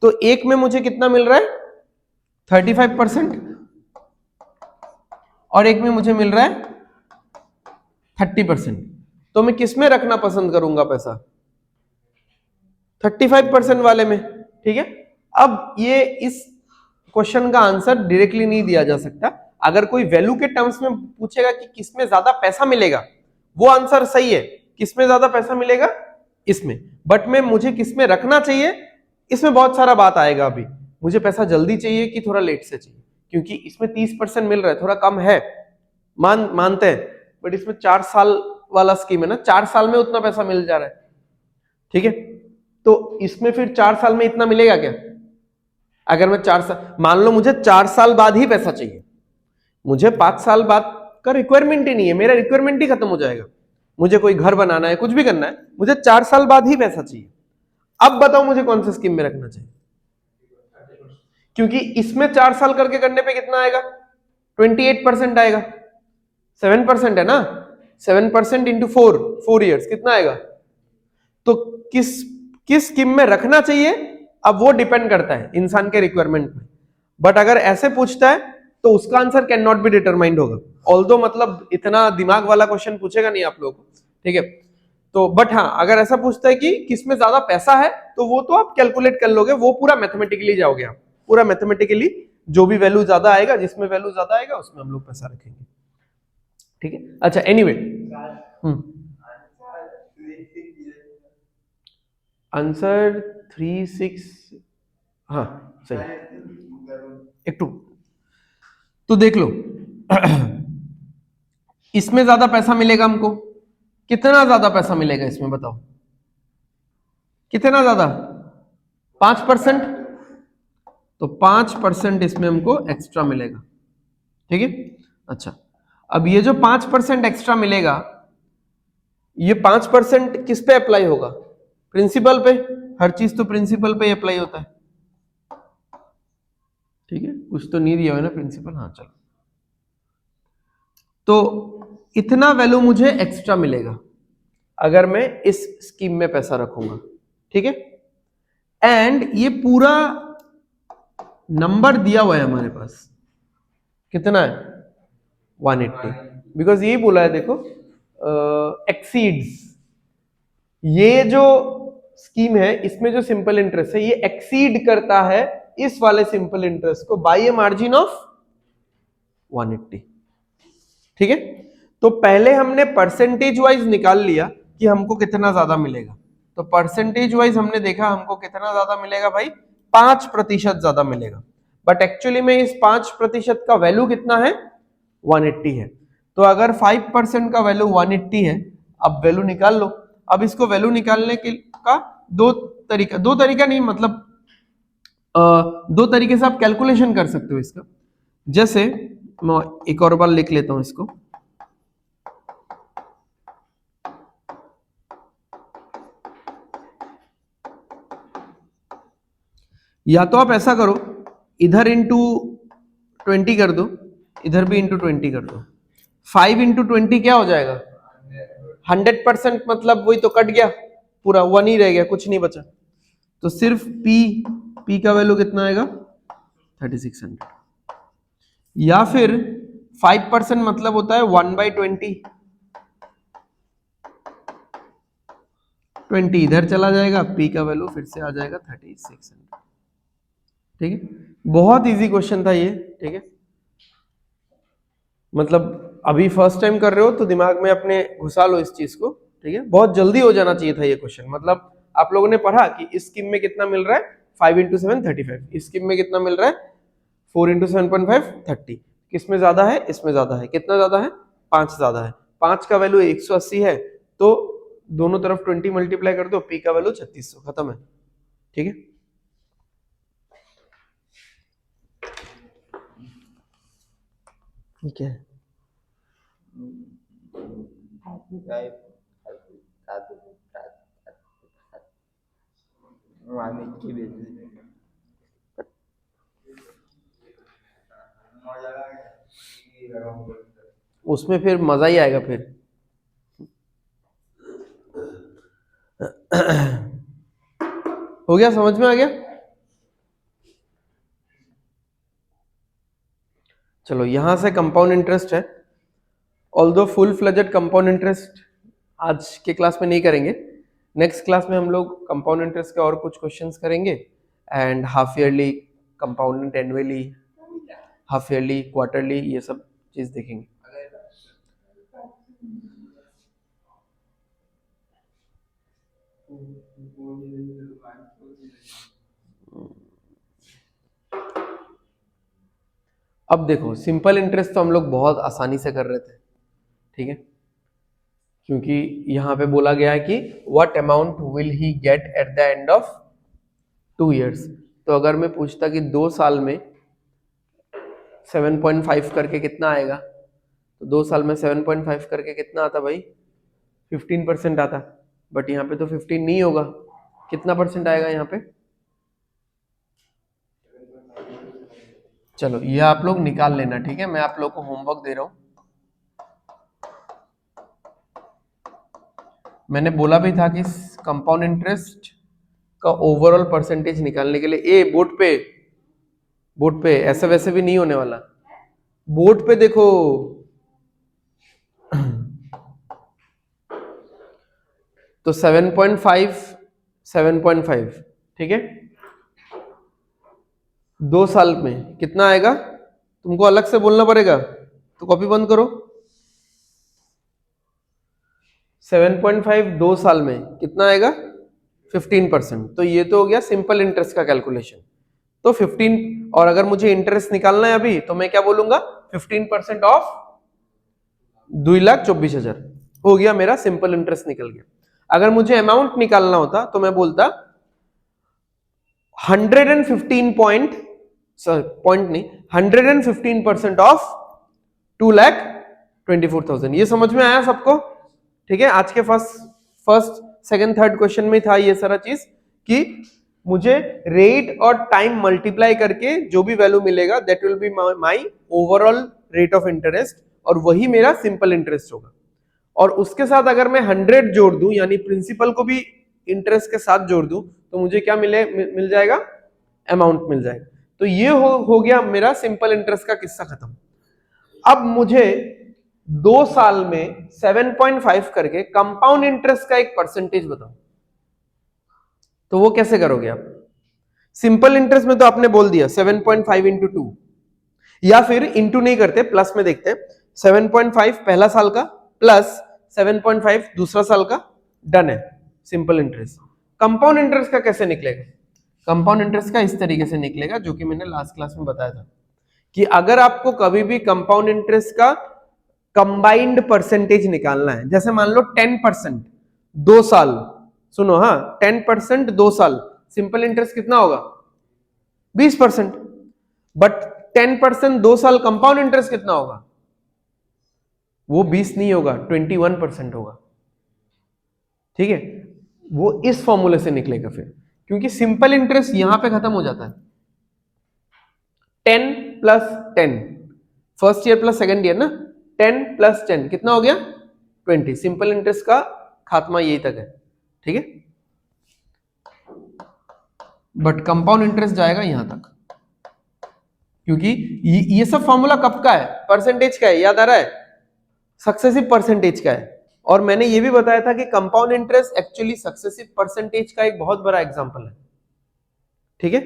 तो एक में मुझे कितना मिल रहा है 35%, और एक में मुझे मिल रहा है 30%। तो मैं किस में रखना पसंद करूंगा पैसा, 35% वाले में। ठीक है, अब ये इस क्वेश्चन का आंसर डायरेक्टली नहीं दिया जा सकता। अगर कोई वैल्यू के टर्म्स में पूछेगा कि किसमें ज्यादा पैसा मिलेगा, वो आंसर सही है, किसमें ज्यादा पैसा मिलेगा इसमें, बट मैं मुझे किसमें रखना चाहिए इसमें बहुत सारा बात आएगा। अभी मुझे पैसा जल्दी चाहिए कि थोड़ा लेट से चाहिए, क्योंकि इसमें 30% मिल रहा है, थोड़ा कम है, मानते हैं, बट इसमें 4 साल वाला स्कीम है ना, 4 साल में उतना पैसा मिल जा रहा है। ठीक है, तो इसमें फिर 4 साल में इतना मिलेगा क्या? अगर मैं 4 साल, मान लो मुझे 4 साल बाद ही पैसा चाहिए, मुझे 5 साल बाद का रिक्वायरमेंट ही नहीं है, मेरा रिक्वायरमेंट ही खत्म हो जाएगा, मुझे कोई घर बनाना है, कुछ भी करना है, मुझे 4 साल बाद ही पैसा चाहिए। अब बताओ मुझे कौन सी स्कीम में रखना चाहिए, क्योंकि इसमें 4 साल करके करने पे कितना आएगा 28% आएगा, 7% है ना, 7% इंटू 4 ईयर्स कितना आएगा। तो किस किस स्कीम में रखना चाहिए, अब वो डिपेंड करता है इंसान के रिक्वायरमेंट में। बट अगर ऐसे पूछता है तो उसका answer can not be determined होगा, ऑल्दो मतलब इतना दिमाग वाला क्वेश्चन पूछेगा नहीं आप लोगों को। ठीक है, तो बट हाँ अगर ऐसा पूछता है कि किसमें ज्यादा पैसा है, तो वो तो आप कैलकुलेट कर लोगे, वो पूरा मैथमेटिकली जाओगे आप, पूरा मैथमेटिकली जो भी वैल्यू ज्यादा आएगा, जिसमें वैल्यू ज्यादा आएगा उसमें हम लोग पैसा रखेंगे। ठीक है, अच्छा एनीवे आंसर 3-6, हाँ सही, एक टू तो देख लो इसमें ज्यादा पैसा मिलेगा हमको, कितना ज्यादा पैसा मिलेगा इसमें बताओ, कितना ज्यादा, 5%, तो 5% इसमें हमको एक्स्ट्रा मिलेगा, ठीक है। अच्छा, अब ये जो 5% एक्स्ट्रा मिलेगा, ये 5% किस पे अप्लाई होगा, प्रिंसिपल पे, हर चीज तो प्रिंसिपल पे अप्लाई होता है, ठीक है। कुछ तो नहीं दिया हुआ है ना प्रिंसिपल, हाँ चलो, तो इतना वैल्यू मुझे एक्स्ट्रा मिलेगा अगर मैं इस स्कीम में पैसा रखूंगा, ठीक है। एंड ये पूरा नंबर दिया हुआ है हमारे पास, कितना है 180, बिकॉज यही बोला है देखो, एक्सीड्स, ये जो स्कीम है इसमें जो सिंपल इंटरेस्ट है ये एक्सीड करता है इस वाले सिंपल इंटरेस्ट को बाय ए मार्जिन ऑफ 180, ठीक है। तो पहले हमने परसेंटेज वाइज निकाल लिया कि हमको कितना ज्यादा मिलेगा, तो परसेंटेज वाइज हमने देखा हमको कितना ज्यादा मिलेगा भाई, 5% ज्यादा मिलेगा, बट एक्चुअली में इस 5% का वैल्यू कितना है 180 है। तो अगर 5% का वैल्यू 180 है, अब वैल्यू निकाल लो। अब इसको वैल्यू निकालने के का दो तरीका नहीं, मतलब दो तरीके से आप कैलकुलेशन कर सकते हो इसका। जैसे मैं एक और बार लिख लेता हूं इसको, या तो आप ऐसा करो, इधर इंटू 20 कर दो, इधर भी इंटू 20 कर दो, 5 इंटू 20 क्या हो जाएगा 100%, मतलब वही तो कट गया पूरा, 1 ही रह गया, कुछ नहीं बचा, तो सिर्फ P का वैल्यू कितना आएगा 3600, या फिर 5% मतलब होता है 1/20, 20 इधर चला जाएगा, P का वैल्यू फिर से आ जाएगा 3600, ठीक है। बहुत इजी क्वेश्चन था ये, ठीक है, मतलब अभी फर्स्ट टाइम कर रहे हो तो दिमाग में अपने घुसा लो इस चीज को, ठीक है। बहुत जल्दी हो जाना चाहिए था ये क्वेश्चन, मतलब आप लोगों ने पढ़ा कि इस स्कीम में कितना मिल रहा है 5 इंटू 7 35, इस स्कीम में कितना मिल रहा है 4 इंटू 7.5 30, किसमें ज्यादा है, इसमें ज्यादा है, कितना ज्यादा है 5 ज्यादा है, 5 का वैल्यू 180 है, तो दोनों तरफ 20 मल्टीप्लाई कर दो, P का वैल्यू 3600, खत्म है, ठीक है। ठीक है, उसमें फिर मजा ही आएगा फिर। हो गया, समझ में आ गया। चलो यहां से कंपाउंड इंटरेस्ट है, although full fledged compound interest आज के क्लास में नहीं करेंगे, नेक्स्ट क्लास में हम लोग कंपाउंड इंटरेस्ट के और कुछ क्वेश्चंस करेंगे, and half yearly compound, annually, half yearly, quarterly, ये सब चीज देखेंगे। अब देखो सिंपल इंटरेस्ट तो हम लोग बहुत आसानी से कर रहे थे, ठीक है, क्योंकि यहां पे बोला गया है कि what amount will he get at the end of 2 years, तो अगर मैं पूछता कि 2 साल में 7.5 करके कितना आएगा, तो 2 साल में 7.5 करके कितना आता भाई 15% आता, बट यहाँ पे तो 15 नहीं होगा, कितना परसेंट आएगा यहाँ पे, चलो ये आप लोग निकाल लेना, ठीक है, मैं आप लोग को होमवर्क दे रहा हूं। मैंने बोला भी था कि कंपाउंड इंटरेस्ट का ओवरऑल परसेंटेज निकालने के लिए बोर्ड पे ऐसे वैसे भी नहीं होने वाला, बोर्ड पे देखो तो 7.5, ठीक है, 2 साल में कितना आएगा, तुमको अलग से बोलना पड़ेगा, तो कॉपी बंद करो, 7.5 2 साल में कितना आएगा 15%, तो ये तो हो गया सिंपल इंटरेस्ट का कैलकुलेशन। तो 15, और अगर मुझे इंटरेस्ट निकालना है अभी तो मैं क्या बोलूंगा, 15% ऑफ 2,24,000 हो गया, मेरा सिंपल इंटरेस्ट निकल गया। अगर मुझे अमाउंट निकालना होता तो मैं बोलता 115 पॉइंट नहीं, 115% ऑफ 2,24,000। ये समझ में आया सबको? ठीक है, आज के फर्स्ट सेकंड थर्ड क्वेश्चन में था ये सारा चीज कि मुझे रेट और टाइम मल्टीप्लाई करके जो भी वैल्यू मिलेगा that will be my overall rate of interest, और वही मेरा सिंपल इंटरेस्ट होगा। और उसके साथ अगर मैं 100 जोड़ दूं, यानी प्रिंसिपल को भी इंटरेस्ट के साथ जोड़ दूं, तो मुझे क्या मिल जाएगा, अमाउंट मिल जाएगा। तो ये हो गया मेरा सिंपल इंटरेस्ट का किस्सा खत्म। अब मुझे 2 साल में 7.5 करके कंपाउंड इंटरेस्ट का एक परसेंटेज बताओ, तो वो कैसे करोगे आप? सिंपल इंटरेस्ट में तो आपने बोल दिया 7.5 इंटू 2, या फिर इंटू नहीं करते, प्लस में देखते हैं। 7.5 पहला साल का प्लस 7.5 दूसरा साल का, डन है सिंपल इंटरेस्ट। कंपाउंड इंटरेस्ट का कैसे निकलेगा? कंपाउंड इंटरेस्ट का इस तरीके से निकलेगा, जो कि मैंने लास्ट क्लास में बताया था कि अगर आपको कभी भी कंपाउंड इंटरेस्ट का कंबाइंड परसेंटेज निकालना है, जैसे मान लो 10% 2 साल, सुनो हाँ, 10% 2 साल, सिंपल इंटरेस्ट कितना होगा, 20%। बट 10% 2 साल कंपाउंड इंटरेस्ट कितना होगा, वो 20 नहीं होगा, 21% होगा। ठीक है, वो इस फॉर्मूले से निकलेगा फिर, क्योंकि सिंपल इंटरेस्ट यहां पे खत्म हो जाता है। 10 plus 10, first year plus second year ना, 10 प्लस 10 कितना हो गया, 20। सिंपल इंटरेस्ट का खात्मा यही तक है। ठीक है, बट कंपाउंड इंटरेस्ट जाएगा यहां तक, क्योंकि ये सब फॉर्मूला कब का है, परसेंटेज का है, याद आ रहा है, सक्सेसिव परसेंटेज का है। और मैंने ये भी बताया था कि compound interest actually successive percentage का एक बहुत बड़ा एग्जांपल है। ठीक है,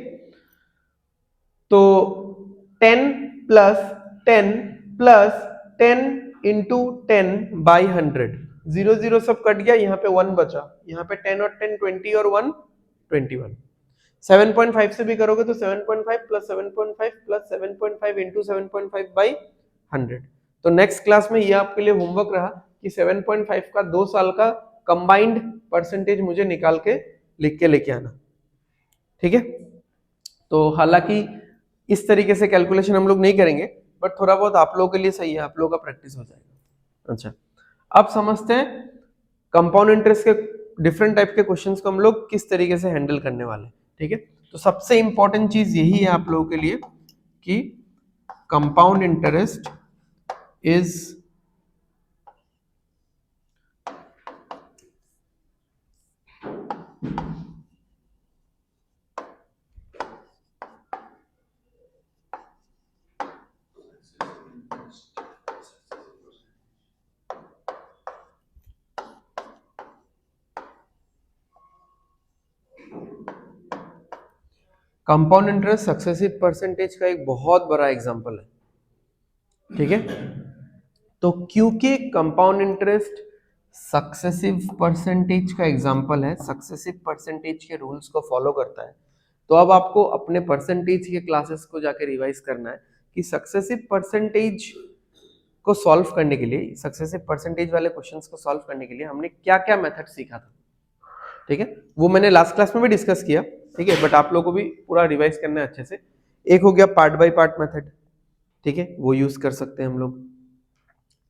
तो 10 प्लस 10 प्लस 10 इंटू 10 बाई 100, 0 0 सब कट गया, यहाँ पे 1 बचा, यहाँ पे 10 और 10 20 और 1 21। 7.5 से भी करोगे तो 7.5 प्लस 7.5 प्लस 7.5 इंटू 7.5 बाई 100। तो नेक्स्ट क्लास में ये आपके लिए होमवर्क रहा कि 7.5 का 2 साल का कंबाइंड परसेंटेज मुझे निकाल के लिख के लेके आना। ठीक है, तो हालांकि इस तरीके से कैलकुलेशन हम लोग नहीं करेंगे, बट थोड़ा बहुत आप लोगों के लिए सही है, आप लोगों का प्रैक्टिस हो जाएगा। अच्छा, अब समझते हैं कंपाउंड इंटरेस्ट के डिफरेंट टाइप के क्वेश्चंस को हम लोग किस तरीके से हैंडल करने वाले हैं। ठीक है, तो सबसे इंपॉर्टेंट चीज यही है आप लोगों के लिए कि compound interest is compound interest successive percentage का एक बहुत बड़ा एग्जांपल है। ठीक है, तो क्योंकि कंपाउंड इंटरेस्ट सक्सेसिव परसेंटेज का एग्जांपल है, सक्सेसिव परसेंटेज के रूल्स को फॉलो करता है, तो अब आपको अपने परसेंटेज के क्लासेस को जाके रिवाइज करना है कि सक्सेसिव परसेंटेज को सॉल्व करने के लिए, सक्सेसिव परसेंटेज वाले क्वेश्चंस को सॉल्व करने के लिए हमने क्या क्या मेथड सीखा था। ठीक है, वो मैंने लास्ट क्लास में भी डिस्कस किया। ठीक है, बट आप लोगों को भी पूरा रिवाइज करना है अच्छे से। एक हो गया पार्ट बाय पार्ट मेथड, ठीक है, वो यूज कर सकते हैं हम लोग।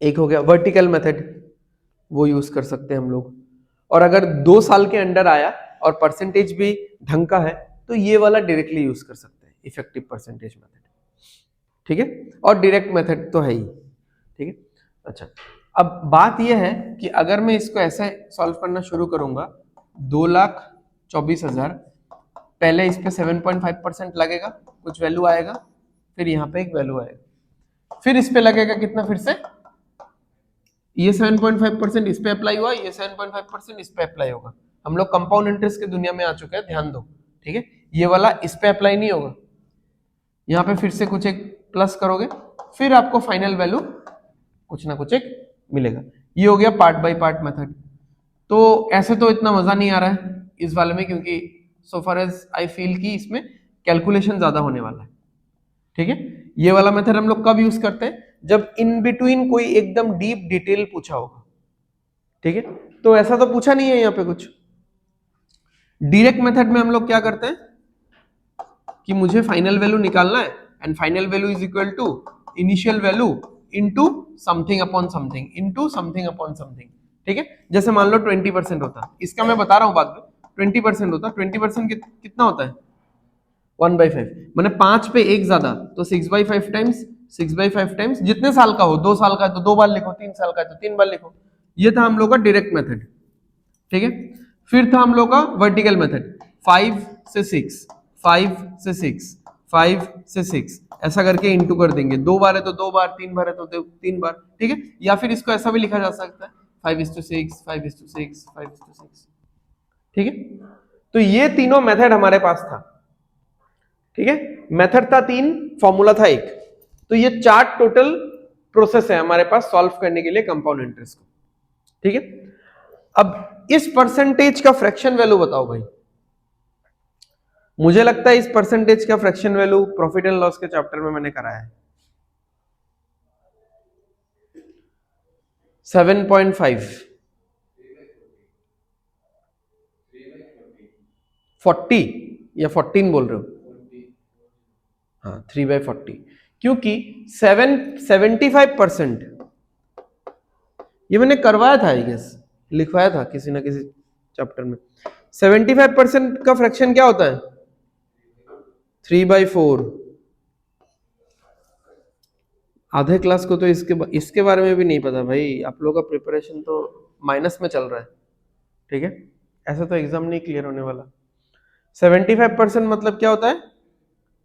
एक हो गया वर्टिकल मेथड, वो यूज कर सकते हैं हम लोग। और अगर 2 साल के अंडर आया और परसेंटेज भी ढंग का है तो ये वाला डायरेक्टली यूज कर सकते हैं, इफेक्टिव परसेंटेज मेथड। ठीक है, और डायरेक्ट मेथड तो है ही। ठीक है, अच्छा, अब बात यह है कि अगर मैं इसको ऐसे सॉल्व करना शुरू करूंगा, 2,24,000, पहले इस पे 7.5% लगेगा, कुछ वैल्यू आएगा, फिर यहाँ पे एक वैल्यू आएगा, फिर इस पे लगेगा कितना, फिर से ये 7.5% इस पे अप्लाई हुआ, ये 7.5% इस पे अप्लाई होगा। हम लोग कंपाउंड इंटरेस्ट की दुनिया में आ चुके हैं, ध्यान दो। ठीक है, ये वाला इस पे अप्लाई नहीं होगा, यहाँ पे फिर से कुछ एक प्लस करोगे, फिर आपको फाइनल वैल्यू कुछ ना कुछ एक मिलेगा। ये हो गया पार्ट बाय पार्ट मेथड। तो ऐसे तो इतना मजा नहीं आ रहा है इस वाले में, क्योंकि सो फार एज आई फील कि इसमें कैलकुलेशन ज्यादा होने वाला है। ठीक है, ये वाला मेथड हम लोग कब यूज करते हैं, जब इन बिटवीन कोई एकदम डीप डिटेल पूछा होगा। ठीक है, तो ऐसा तो पूछा नहीं है यहाँ पे कुछ। डायरेक्ट मेथड में हम लोग क्या करते हैं कि मुझे फाइनल वैल्यू निकालना है, and final value is equal to initial value into something upon something into something upon something. ठीक है, जैसे मान लो 20% होता है, इसका मैं बता रहा हूं बाद में, 20% होता है, 20% कितना होता है 1/5, मैंने 5 पे एक ज्यादा तो 6/5 टाइम्स 6/5 टाइम्स जितने साल का हो, 2 साल का है तो 2 बार लिखो, 3 साल का है तो 3 बार लिखो। ये था हम लोग का डायरेक्ट मेथड। ठीक है, फिर था हम लोग का वर्टिकल मेथड, 5 से 6 5 से 6 5 से 6 ऐसा करके इंटू कर देंगे, 2 बार है तो 2 बार, 3 बार है तो 3 बार। ठीक है, या फिर इसको ऐसा भी लिखा जा सकता है 5:6 5:6 5:6। ठीक है, तो ये तीनों मेथड हमारे पास था। ठीक है, मेथड था 3, फॉर्मूला था 1, तो ये 4 टोटल प्रोसेस है हमारे पास सॉल्व करने के लिए कंपाउंड इंटरेस्ट को। ठीक है, अब इस परसेंटेज का फ्रैक्शन वैल्यू बताओ भाई। मुझे लगता है इस परसेंटेज का fraction value profit and loss के चैप्टर में मैंने कराया है 7.5 40 या 14 बोल रहे हो? हाँ 3/40, क्योंकि 75% ये मैंने करवाया था, आई गेस लिखवाया था किसी ना किसी चैप्टर में। 75% का फ्रैक्शन क्या होता है 3/4। आधे क्लास को तो इसके बारे में भी नहीं पता भाई, आप लोगों का प्रिपरेशन तो माइनस में चल रहा है। ठीक है, ऐसा तो एग्जाम नहीं क्लियर होने वाला। 75% मतलब क्या होता है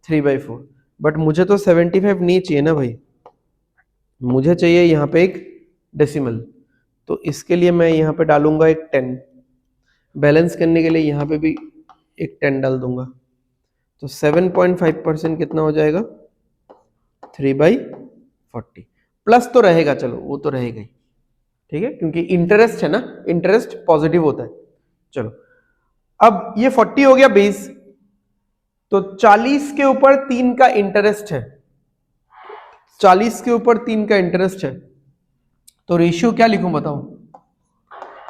3/4, बट मुझे तो 75 नहीं चाहिए ना भाई, मुझे चाहिए यहाँ पे एक डेसिमल, तो इसके लिए मैं यहाँ पे डालूंगा एक 10, बैलेंस करने के लिए यहाँ पे भी एक 10 डाल दूंगा, तो 7.5% कितना हो जाएगा 3/40। प्लस तो रहेगा, चलो वो तो रहेगा ही। ठीक है, क्योंकि इंटरेस्ट है ना, इंटरेस्ट पॉजिटिव होता है। चलो, अब ये 40 हो गया बेस, तो 40 के ऊपर 3 का इंटरेस्ट है, 40 के ऊपर 3 का इंटरेस्ट है, तो रेशियो क्या लिखूं बताओ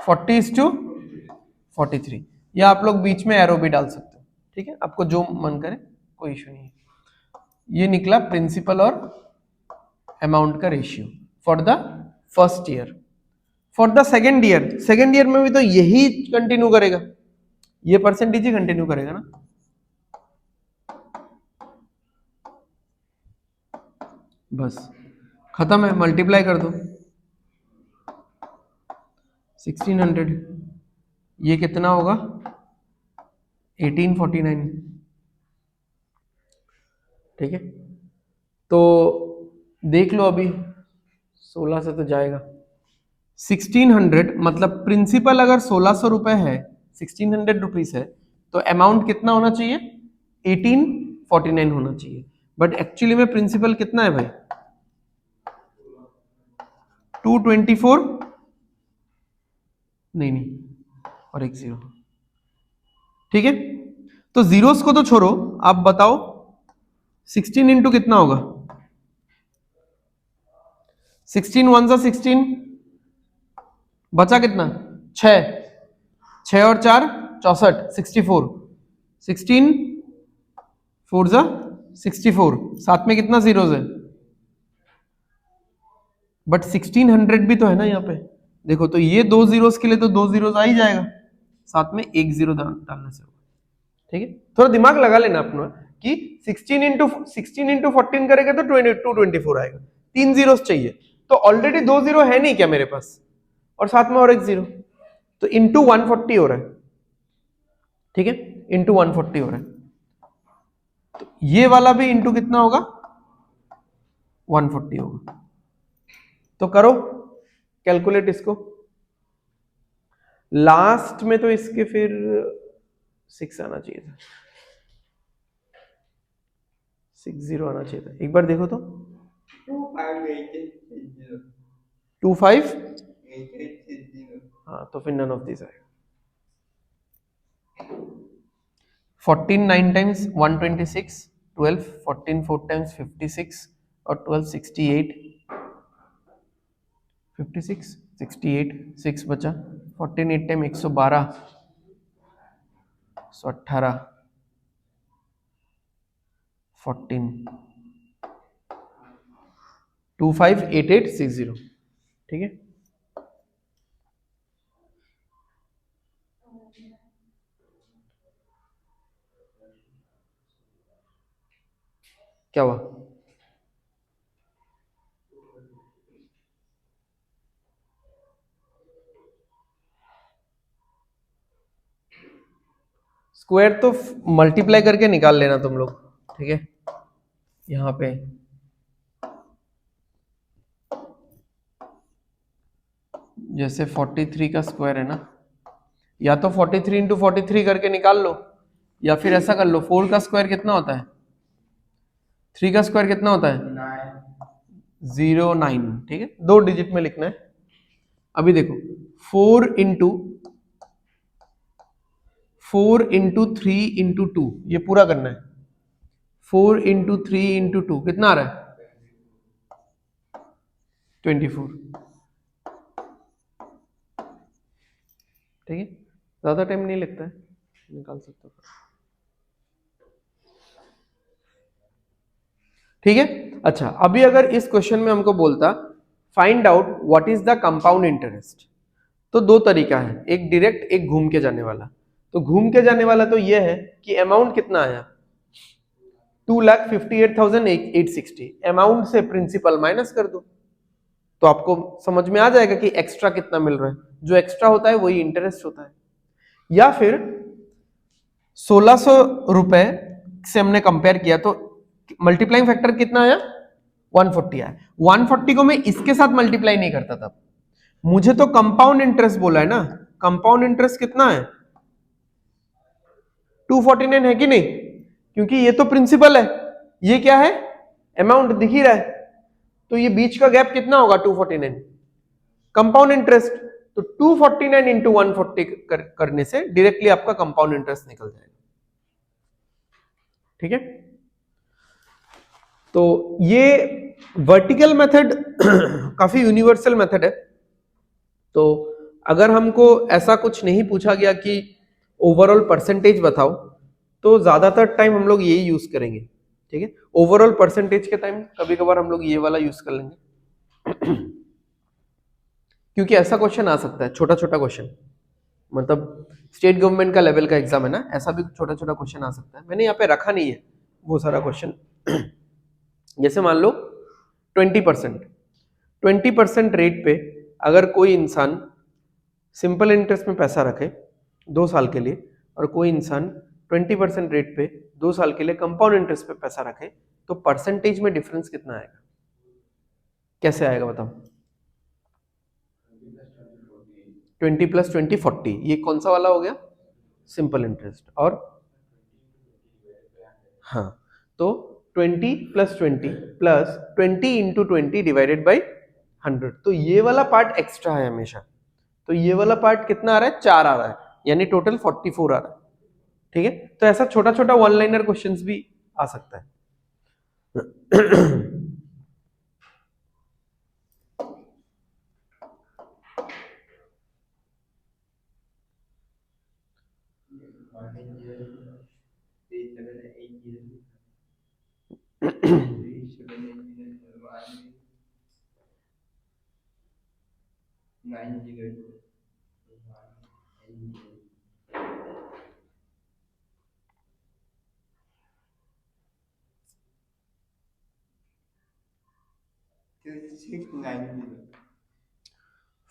40:43, या आप लोग बीच में एरो भी डाल सकते हो। ठीक है, आपको जो मन करे, कोई इश्यू नहीं है। ये निकला प्रिंसिपल और अमाउंट का ratio for the first year. For the second year में भी तो यही कंटिन्यू करेगा, ये परसेंटेज ही कंटिन्यू करेगा ना। बस खत्म है, मल्टीप्लाई कर दो 1600, ये कितना होगा 1849। ठीक है, तो देख लो अभी 16 से तो जाएगा 1600, मतलब प्रिंसिपल अगर 1600 रुपए है, 1600 रुपीज है, तो अमाउंट कितना होना चाहिए 1849 होना चाहिए। बट एक्चुअली में प्रिंसिपल कितना है भाई 224, नहीं और एक जीरो। ठीक है, तो जीरोस को तो छोड़ो, आप बताओ 16 इंटू कितना होगा 16 1 जा 16, बचा कितना 6, 6 और 4 64, 64, 16 4 जा 64, साथ में कितना जीरोस है, बट 1600 भी तो है ना यहाँ पे, देखो तो ये 2 जीरोस के लिए तो 2 जीरोस आ ही जाएगा, साथ में एक जीरो डालने से। ठीक है, थोड़ा दिमाग लगा लेना अपना कि 16 इंटू 14 करेगा तो 224 आएगा, 3 जीरोस चाहिए, तो ऑलरेडी 2 जीरो है नहीं क्या मेरे पास, और साथ में और एक जीरो, तो इंटू 140 हो रहा है। ठीक है, इंटू 140 हो रहा है, तो ये वाला भी इंटू कितना होगा 140 होगा। तो करो कैलकुलेट इसको, लास्ट में तो इसके फिर 6 आना चाहिए था, 60 आना चाहिए था, एक बार देखो तो 25, हाँ तो फिर नन ऑफ दिस आएगा। 14 9 टाइम्स 126, 12 14 4 टाइम्स 56 और 12 68, 56 68 6 बचा, 14 8 टाइम 112, 118, 14 258860, ठीक है। क्या हुआ? स्क्वायर तो मल्टीप्लाई करके निकाल लेना तुम लोग, ठीक है। यहाँ पे जैसे 43 का स्क्वायर है ना, या तो 43 इंटू 43 करके निकाल लो, या फिर ऐसा कर लो 4 का स्क्वायर कितना होता है, 3 का स्क्वायर कितना होता है 09, ठीक है, 2 डिजिट में लिखना है। अभी देखो 4 इंटू 3 इंटू 2, ये पूरा करना है। 4 इंटू 3 इंटू 2 कितना आ रहा है 24, ठीक है। ज्यादा टाइम नहीं लगता है, निकाल सकते हो, ठीक है। अच्छा, अभी अगर इस क्वेश्चन में हमको बोलता find out what is the compound interest, तो दो तरीका है, एक डायरेक्ट एक घूम के जाने वाला। तो घूम के जाने वाला तो ये है कि अमाउंट कितना आया 2,58,860, अमाउंट से प्रिंसिपल माइनस कर दो तो आपको समझ में आ जाएगा कि एक्स्ट्रा कितना मिल रहा है। जो एक्स्ट्रा होता है वही इंटरेस्ट होता है। या फिर 1600 रुपए से हमने कंपेयर किया तो मल्टीप्लाइंग फैक्टर कितना आया 140 आया। 140 को मैं इसके साथ मल्टीप्लाई नहीं करता था, मुझे तो कंपाउंड इंटरेस्ट बोला है ना। कंपाउंड इंटरेस्ट कितना है 249 है कि नहीं, क्योंकि ये तो प्रिंसिपल है, ये क्या है अमाउंट दिख ही रहा है, तो ये बीच का गैप कितना होगा 249 कंपाउंड इंटरेस्ट। तो 249 इंटू 140 करने से डायरेक्टली आपका कंपाउंड इंटरेस्ट निकल जाएगा, ठीक है। तो ये वर्टिकल मेथड काफी यूनिवर्सल मेथड है। तो अगर हमको ऐसा कुछ नहीं पूछा गया कि ओवरऑल परसेंटेज बताओ, तो ज्यादातर टाइम हम लोग यही यूज करेंगे, ठीक है। ओवरऑल परसेंटेज के टाइम कभी कभार हम लोग ये वाला यूज कर लेंगे क्योंकि ऐसा क्वेश्चन आ सकता है, छोटा छोटा क्वेश्चन, मतलब स्टेट गवर्नमेंट का लेवल का एग्जाम है ना, ऐसा भी छोटा छोटा क्वेश्चन आ सकता है। मैंने यहाँ पे रखा नहीं है वो सारा क्वेश्चन जैसे मान लो 20% रेट पे अगर कोई इंसान सिंपल इंटरेस्ट में पैसा रखे 2 साल के लिए, और कोई इंसान 20% रेट पे 2 साल के लिए कंपाउंड इंटरेस्ट पे पैसा रखे, तो परसेंटेज में डिफरेंस कितना आएगा, कैसे आएगा बताओ। 20 + 20 40, ये कौन सा वाला हो गया सिंपल इंटरेस्ट। और हाँ, तो 20 + 20 + 20 इंटू 20 डिवाइडेड बाई 100, तो ये वाला पार्ट एक्स्ट्रा है हमेशा। तो ये वाला पार्ट कितना आ रहा है 4 आ रहा है, यानी टोटल 44 आ रहा है, ठीक है। तो ऐसा छोटा छोटा वन लाइनर क्वेश्चंस भी आ सकता है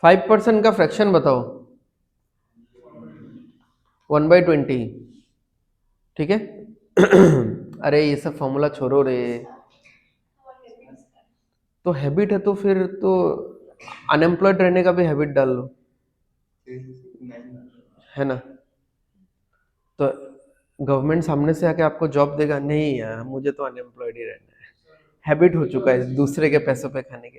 फाइव परसेंट का फ्रैक्शन बताओ 1/20, ठीक है अरे ये सब फॉर्मूला छोड़ो रे, तो हैबिट है तो फिर तो अनएम्प्लॉयड रहने का भी हैबिट डाल लो, है ना। तो गवर्नमेंट सामने से आके आपको जॉब देगा नहीं यार, मुझे तो अनएम्प्लॉयड ही रहना है, हैबिट हो चुका है दूसरे के पैसों पे खाने के।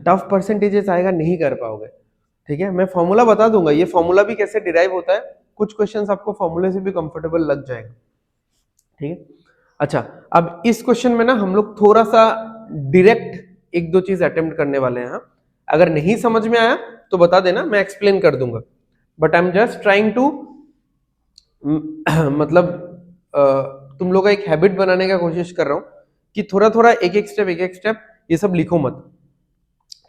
टफ परसेंटेजेस आएगा नहीं कर पाओगे, ठीक है। मैं फॉर्मूला बता दूंगा, ये फॉर्मूला भी कैसे डिराइव होता है कुछ क्वेश्चंस आपको फॉर्मूले से भी कंफर्टेबल लग जाएगा, ठीक है। अच्छा, अब इस क्वेश्चन में ना हम लोग थोड़ा सा डायरेक्ट एक दो चीज अटेम्प्ट करने वाले हैं। हाँ? अगर नहीं समझ में आया तो बता देना, मैं एक्सप्लेन कर दूंगा, but I am just trying to मतलब तुम लोग का एक हैबिट बनाने का कोशिश कर रहा हूं कि थोड़ा थोड़ा एक एक स्टेप ये सब लिखो मत,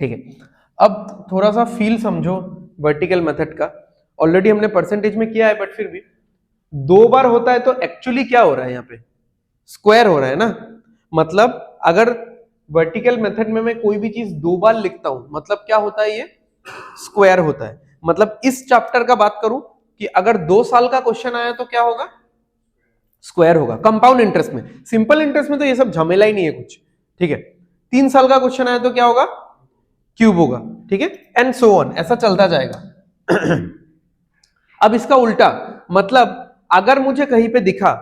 ठीक है। अब थोड़ा सा फील समझो वर्टिकल मेथड का। ऑलरेडी हमने परसेंटेज में किया है, बट फिर भी दो बार होता है तो एक्चुअली क्या हो रहा है यहाँ पे, स्क्वायर हो रहा है ना। मतलब अगर वर्टिकल मेथड में मैं कोई भी चीज दो बार लिखता हूं मतलब क्या होता है, ये स्क्वायर होता है। मतलब इस चैप्टर का बात करूं कि अगर 2 साल का क्वेश्चन आया तो क्या होगा, स्क्वायर होगा। कंपाउंड इंटरेस्ट में, सिंपल इंटरेस्ट में तो ये सब झमेला ही नहीं है कुछ, ठीक है। 3 साल का क्वेश्चन आया तो क्या होगा, क्यूब होगा, ठीक है, एंड सो ऑन, ऐसा चलता जाएगा। अब इसका उल्टा, मतलब अगर मुझे कहीं पे दिखा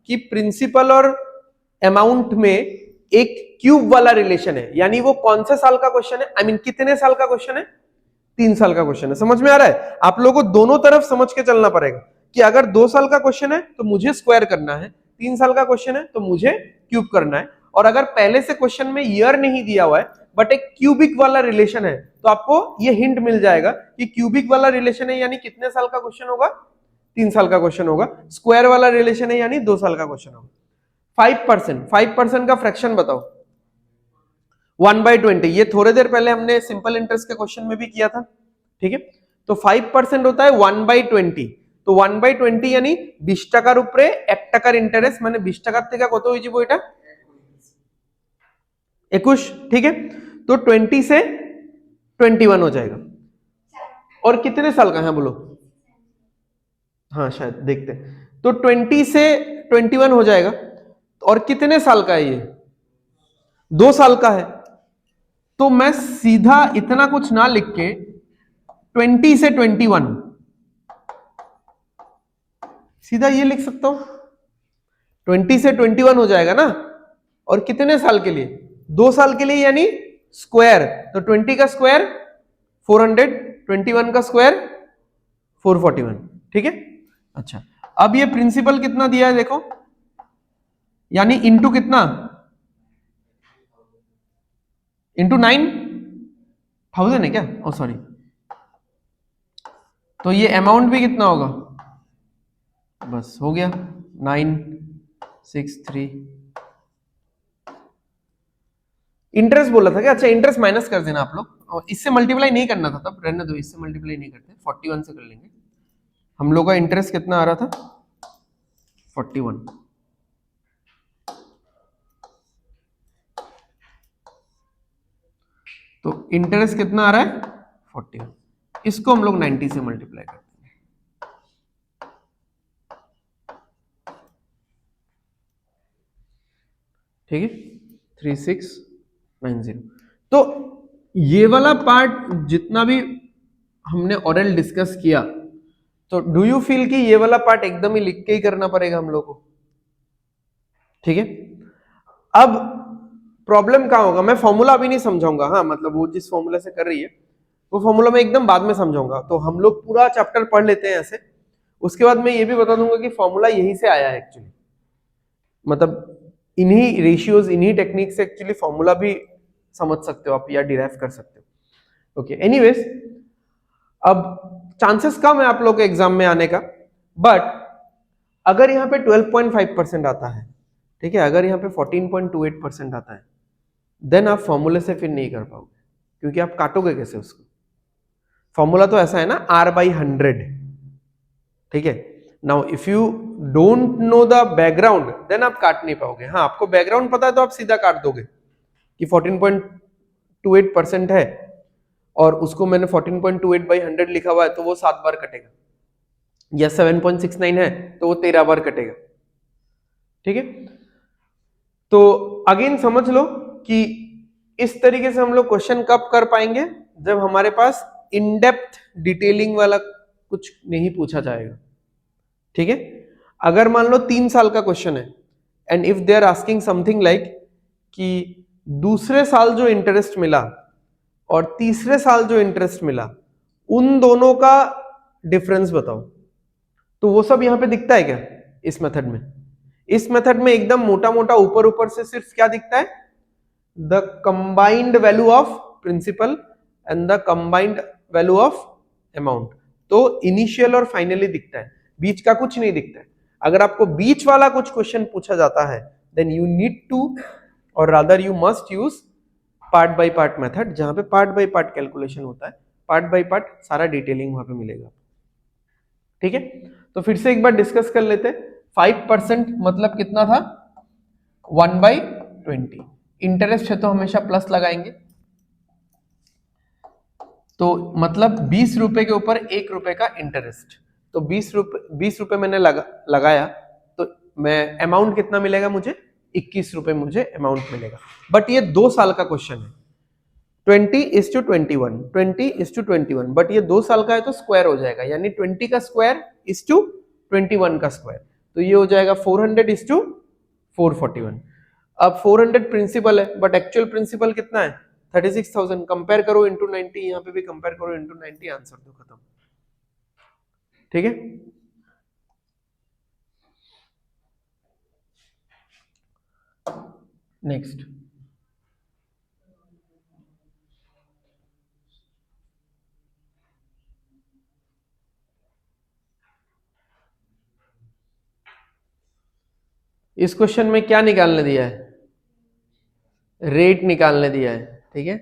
कि प्रिंसिपल और अमाउंट में एक क्यूब वाला रिलेशन है, यानी वो कौन से साल का क्वेश्चन है, आई मीन कितने साल का क्वेश्चन है, 3 साल का क्वेश्चन है। समझ में आ रहा है? आप लोगों को दोनों तरफ समझ के चलना पड़ेगा कि अगर 2 साल का क्वेश्चन है तो मुझे स्क्वायर करना है, 3 साल का क्वेश्चन है तो मुझे क्यूब करना है। और अगर पहले से क्वेश्चन में ईयर नहीं दिया हुआ है बट एक क्यूबिक वाला रिलेशन है तो आपको ये हिंट मिल जाएगा कि क्यूबिक वाला रिलेशन है यानी कितने साल का क्वेश्चन होगा, 3 साल का क्वेश्चन होगा। स्क्वायर वाला रिलेशन है यानी 2 साल का क्वेश्चन होगा। 5% का फ्रैक्शन बताओ, 1/20। ये थोड़ी देर पहले हमने सिंपल इंटरेस्ट के क्वेश्चन में भी किया था, ठीक है। तो 5% होता है 1/20। तो 1/20 यानी 20 টাকার উপরে 1 টাকার ইন্টারেস্ট, মানে 20 টাকার থেকে কত হয়ে যাবে এটা 21, ठीक है। तो 20 से 21 हो जाएगा। और कितने साल का है बोलो, हाँ शायद देखते हैं। तो 20 से 21 हो जाएगा। और कितने साल का है ये, 2 साल का है। तो मैं सीधा इतना कुछ ना लिख के 20 से 21 सीधा ये लिख सकता हूं, 20 से 21 हो जाएगा ना। और कितने साल के लिए, 2 साल के लिए, यानी स्क्वायर। तो 20 का स्क्वायर 400, 21 का स्क्वायर 441, ठीक है। अच्छा, अब ये प्रिंसिपल कितना दिया है देखो, यानी इंटू कितना, इंटू 9,000 है क्या, ओ सॉरी। तो ये अमाउंट भी कितना होगा, बस हो गया 963। इंटरेस्ट बोला था क्या, अच्छा इंटरेस्ट माइनस कर देना आप लोग, और इससे मल्टीप्लाई नहीं करना था तब, रहने दो, इससे मल्टीप्लाई नहीं करते, 41 से कर लेंगे। हम लोग का इंटरेस्ट कितना आ रहा था, 41। तो इंटरेस्ट कितना आ रहा है 41, इसको हम लोग 90 से मल्टीप्लाई करते हैं, ठीक है, 3690। तो ये वाला पार्ट जितना भी हमने ओरल डिस्कस किया, तो डू यू फील कि ये वाला पार्ट एकदम ही लिख के ही करना पड़ेगा हम लोग को, ठीक है। अब प्रॉब्लम कहां होगा, मैं फॉर्मूला अभी नहीं समझाऊंगा, हाँ मतलब वो जिस फॉर्मूला से कर रही है वो फॉर्मूला मैं एकदम बाद में समझाऊंगा। तो हम लोग पूरा चैप्टर पढ़ लेते हैं ऐसे, उसके बाद मैं ये भी बता दूंगा कि फॉर्मूला यहीं से आया है एक्चुअली, मतलब इन्हीं रेशियोज इन्हीं टेक्निक से एक्चुअली फॉर्मूला भी समझ सकते हो आप या डिराइव कर सकते हो। ओके, एनीवेज, अब चांसेस कम है आप लोग के एग्जाम में आने का, बट अगर यहाँ पे 12.5% आता है, ठीक है, अगर यहाँ पे 14.28% आता है, देन आप फॉर्मूले से फिर नहीं कर पाओगे, क्योंकि आप काटोगे कैसे उसको। फॉर्मूला तो ऐसा है ना R/100, ठीक है। Now if you don't know the background then आप काट नहीं पाओगे। हाँ, आपको बैकग्राउंड पता है तो आप सीधा काट दोगे कि 14.28% है और उसको मैंने 14.28/100 लिखा हुआ है तो वो 7 बार कटेगा, या 7.69 है तो वो 13 बार कटेगा, ठीक है। तो अगेन समझ लो कि इस तरीके से हम लोग क्वेश्चन कब कर पाएंगे, जब हमारे पास इन डेप्थ डिटेलिंग वाला कुछ नहीं पूछा जाएगा, ठीक है। अगर मान लो 3 साल का क्वेश्चन है and if they are asking something like कि दूसरे साल जो इंटरेस्ट मिला और तीसरे साल जो इंटरेस्ट मिला उन दोनों का डिफरेंस बताओ, तो वो सब यहाँ पे दिखता है क्या इस मेथड में? इस मेथड में एकदम मोटा मोटा ऊपर ऊपर से सिर्फ क्या दिखता है? The combined value of principal and the combined value of amount. तो इनिशियल और फाइनली दिखता है, बीच का कुछ नहीं दिखता है। अगर आपको बीच वाला कुछ क्वेश्चन पूछा जाता है देन यू नीड टू और rather you must use part by part method, जहां पे पार्ट बाय पार्ट कैलकुलेशन होता है, पार्ट बाय पार्ट सारा डिटेलिंग वहां पे मिलेगा। ठीक है, तो फिर से एक बार डिस्कस कर लेते हैं। 5% मतलब कितना था? 1/20। इंटरेस्ट है तो हमेशा प्लस लगाएंगे, तो मतलब 20 रुपए के ऊपर 1 रुपए का इंटरेस्ट। तो 20 रुपए मैंने लगाया, तो मैं अमाउंट कितना मिलेगा मुझे? 21 रुपए मुझे अमाउंट मिलेगा। बट ये 2 साल का क्वेश्चन है, 20:21, 20:21, बट ये 2 साल का है तो स्क्वायर हो जाएगा, यानी 20 का स्क्वायर इज टू 21 का स्क्वायर, तो ये हो जाएगा 400:441। अब 400 प्रिंसिपल है बट एक्चुअल प्रिंसिपल कितना है? 36,000। कंपेयर करो इंटू 90, यहाँ पे भी कंपेयर करो इंटू 90, आंसर दो, खत्म। ठीक है, नेक्स्ट। इस क्वेश्चन में क्या निकालने दिया है? रेट निकालने दिया है। ठीक है,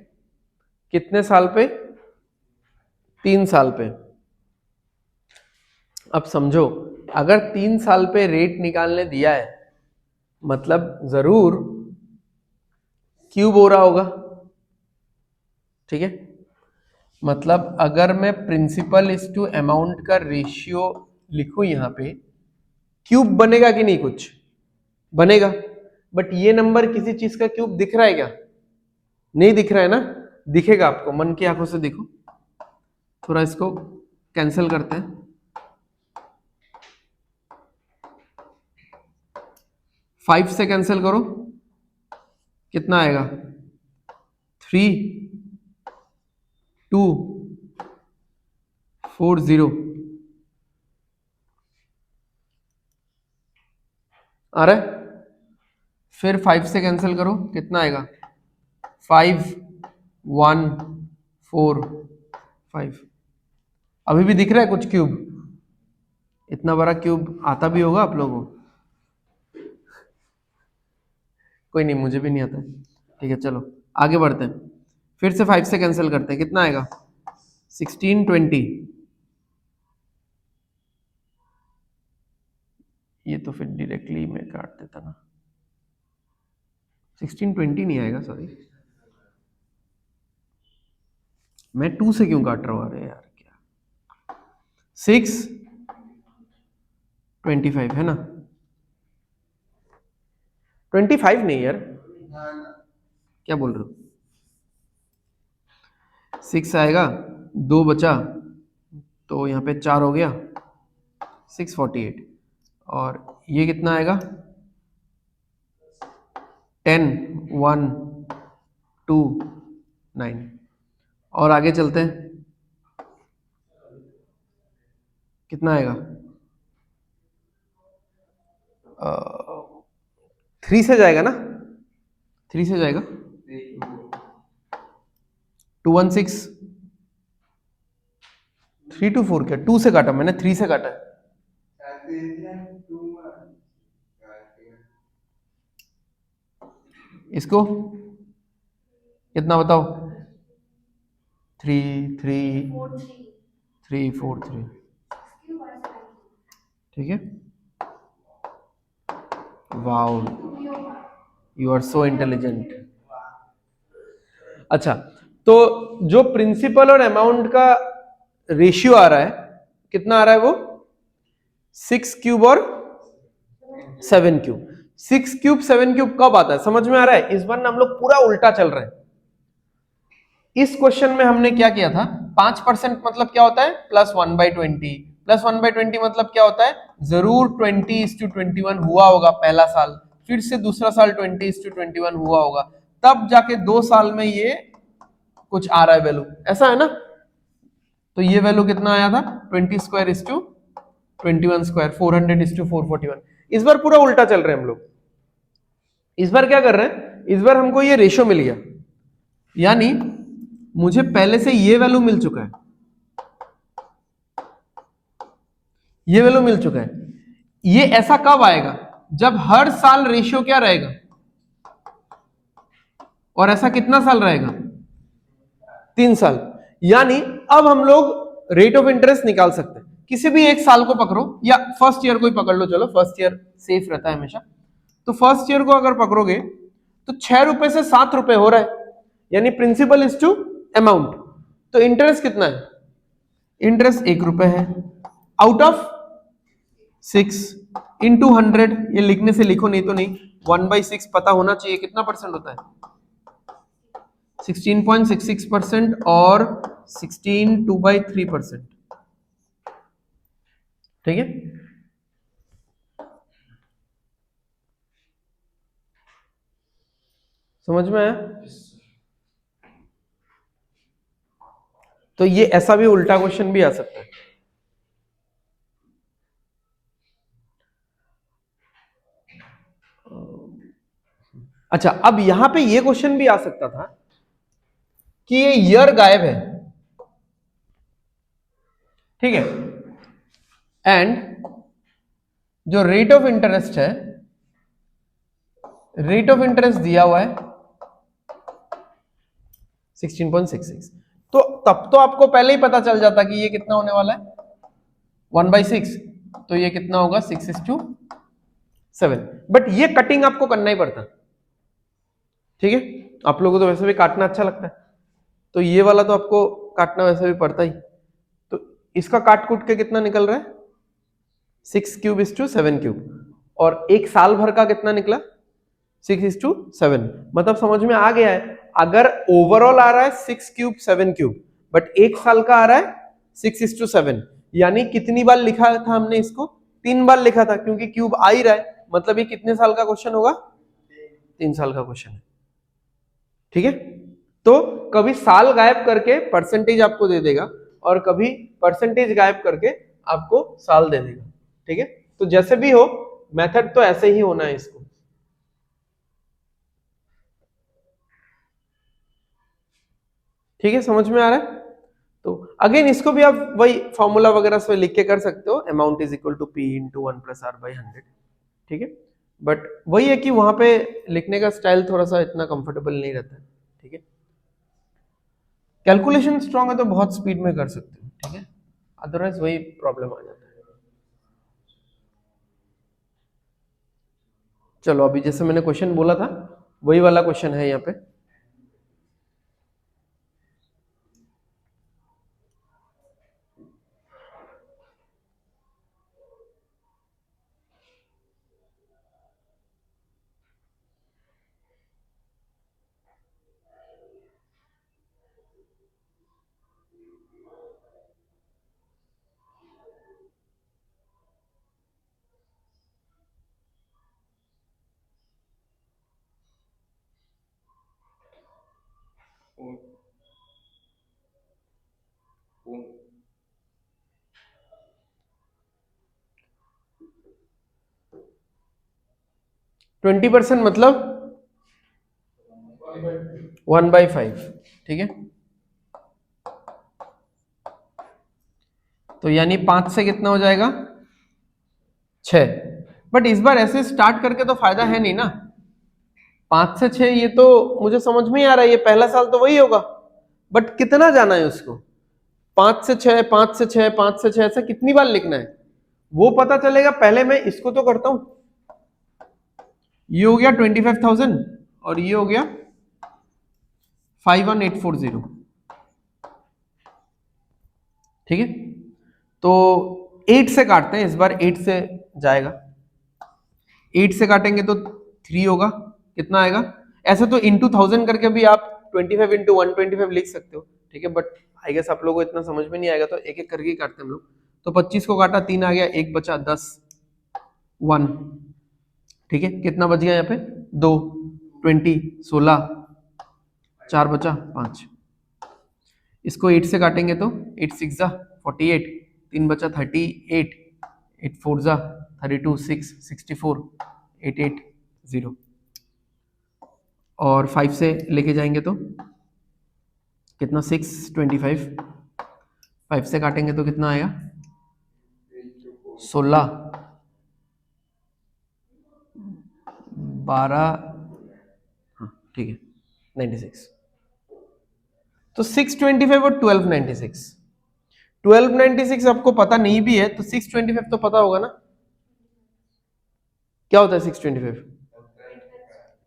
कितने साल पे? 3 साल पे। अब समझो, अगर 3 साल पे रेट निकालने दिया है मतलब जरूर क्यूब हो रहा होगा। ठीक है, मतलब अगर मैं प्रिंसिपल इज टू अमाउंट का रेशियो लिखूं यहां पे, क्यूब बनेगा कि नहीं? कुछ बनेगा। बट ये नंबर किसी चीज का क्यूब दिख रहा है क्या? नहीं दिख रहा है ना? दिखेगा आपको, मन की आंखों से देखो। थोड़ा इसको कैंसिल करते हैं, 5 से कैंसिल करो, कितना आएगा? 3 2 4 0 आ रहा है। फिर 5 से कैंसिल करो, कितना आएगा? 5 1 4 5। अभी भी दिख रहा है कुछ क्यूब? इतना बड़ा क्यूब आता भी होगा आप लोगों को? कोई नहीं, मुझे भी नहीं आता। ठीक है, चलो आगे बढ़ते हैं। फिर से 5 से कैंसिल करते हैं, कितना आएगा? 16 20। ये तो फिर डायरेक्टली मैं काट देता ना। 16 20 नहीं आएगा, सॉरी, मैं 2 से क्यों काट रहा हूँ? अरे यार, क्या 6 25 है ना? 25 नहीं यार, क्या बोल रहे हो? 6 आएगा, 2 बचा, तो यहाँ पे 4 हो गया, 648। और ये कितना आएगा? 10 1 2 9। और आगे चलते हैं, कितना आएगा? 3 से जाएगा ना? 3 से जाएगा, 216। 3 to 4 क्या? 2 से काटा मैंने, 3 से काटा है। इसको कितना बताओ? 3 3 3 4 3। ठीक है, wow, you are so intelligent. अच्छा, तो जो प्रिंसिपल और अमाउंट का रेशियो आ रहा है, कितना आ रहा है वो? 6 क्यूब और 7 क्यूब। 6 क्यूब 7 क्यूब कब आता है? समझ में आ रहा है? इस बार ना हम लोग पूरा उल्टा चल रहे हैं। इस क्वेश्चन में हमने क्या किया था? 5% मतलब क्या होता है? +1/20। +1/20 मतलब क्या होता है? जरूर 20:21 हुआ होगा पहला साल, फिर से दूसरा साल 20:21 हुआ होगा, तब जाके 2 साल में ये कुछ आ रहा है वैल्यू, ऐसा है ना? तो ये वैल्यू कितना आया था? 20² 21 स्क्वायर 400:441। इस बार पूरा उल्टा चल रहे हैं हम लोग। इस बार क्या कर रहे हैं, इस बार हमको ये रेशो मिल गया, यानी मुझे पहले से ये वैल्यू मिल चुका है, ये वैल्यू मिल चुका है। ये ऐसा कब आएगा, जब हर साल रेशियो क्या रहेगा, और ऐसा कितना साल रहेगा, 3 साल। यानी अब हम लोग रेट ऑफ इंटरेस्ट निकाल सकते हैं। किसी भी एक साल को पकड़ो या फर्स्ट ईयर को ही पकड़ लो, चलो फर्स्ट ईयर सेफ रहता है हमेशा। तो फर्स्ट ईयर को अगर पकड़ोगे तो 6 रुपए से 7 रुपए हो रहा है, यानी प्रिंसिपल इज टू अमाउंट। तो इंटरेस्ट कितना है, इंटरेस्ट 1 रुपए है आउट ऑफ 6 इंटू 100। ये लिखने से लिखो, नहीं तो नहीं, 1/6 पता होना चाहिए कितना परसेंट होता है, 16.66% और 16 2/3%। ठीक है, समझ में आया। तो ये ऐसा भी उल्टा क्वेश्चन भी आ सकता है। अच्छा, अब यहां पे ये क्वेश्चन भी आ सकता था कि ये ईयर गायब है, ठीक है, एंड जो रेट ऑफ इंटरेस्ट है, रेट ऑफ इंटरेस्ट दिया हुआ है 16.66। तो तब तो आपको पहले ही पता चल जाता कि ये कितना होने वाला है, 1/6। तो ये कितना होगा, 6:7। बट ये कटिंग आपको करना ही पड़ता, ठीक है। आप लोगों को तो वैसे भी काटना अच्छा लगता है, तो ये वाला तो आपको काटना वैसे भी पड़ता ही। तो इसका काट कूट के कितना निकल रहा है, 6³ और एक साल भर का कितना निकला, 6:7। मतलब समझ में आ गया है, अगर ओवरऑल आ रहा है 6³ बट एक साल का आ रहा है 6:7, यानी कितनी बार लिखा था हमने इसको, 3 बार लिखा था, क्योंकि क्यूब आ ही रहा है। मतलब ये कितने साल का क्वेश्चन होगा, 3 साल का क्वेश्चन है, ठीक है। तो कभी साल गायब करके परसेंटेज आपको दे देगा और कभी परसेंटेज गायब करके आपको साल दे देगा, ठीक है। तो जैसे भी हो, मेथड तो ऐसे ही होना है इसको। ठीक है, समझ में आ रहा है। तो अगेन इसको भी आप वही फॉर्मूला वगैरह से लिख के कर सकते हो, amount is equal to P into 1+R/100, ठीक है। बट वही है कि वहां पे लिखने का स्टाइल थोड़ा सा इतना कंफर्टेबल नहीं रहता है, ठीक है। कैलकुलेशन स्ट्रांग है तो बहुत स्पीड में कर सकते हो, ठीक है, अदरवाइज वही प्रॉब्लम आ जाता है। चलो, अभी जैसे मैंने क्वेश्चन बोला था वही वाला क्वेश्चन है यहाँ पे। ट्वेंटी 20% मतलब 1/5, ठीक है। तो यानी 5 से कितना हो जाएगा, 6। बट इस बार ऐसे स्टार्ट करके तो फायदा है नहीं ना, 5 से 6 ये तो मुझे समझ में ही आ रहा है, ये पहला साल तो वही होगा, बट कितना जाना है उसको, 5 से 6 5 से 6 5 से 6 ऐसा कितनी बार लिखना है वो पता चलेगा। पहले मैं इसको तो करता हूं, ये हो गया 25,000 और ये हो गया 51840, ठीक है। तो 8 से काटते हैं, इस बार 8 से जाएगा, 8 से काटेंगे तो 3 होगा, कितना आएगा। ऐसे तो इंटू 1000 करके भी आप 25 इंटू 125 लिख सकते हो, ठीक है, बट आई गेस आप लोगों को इतना समझ में नहीं आएगा, तो एक एक करके ही काटते हैं हम लोग। तो 25 को काटा, 3 आ गया, 1 बचा, 10 1, ठीक है। कितना बच गया यहाँ पे, 2 20 16, 4 बचा 5। इसको 8 से काटेंगे तो 8 6 जा 48, 3 बचा 38, 8 4 जा 32 6 64 880 और 5 से लेके जाएंगे तो कितना 625 5 से काटेंगे तो कितना आएगा 16 12 हाँ ठीक है 96 तो 625 और 1296 1296 आपको पता नहीं भी है तो 625 तो पता होगा ना क्या होता है 625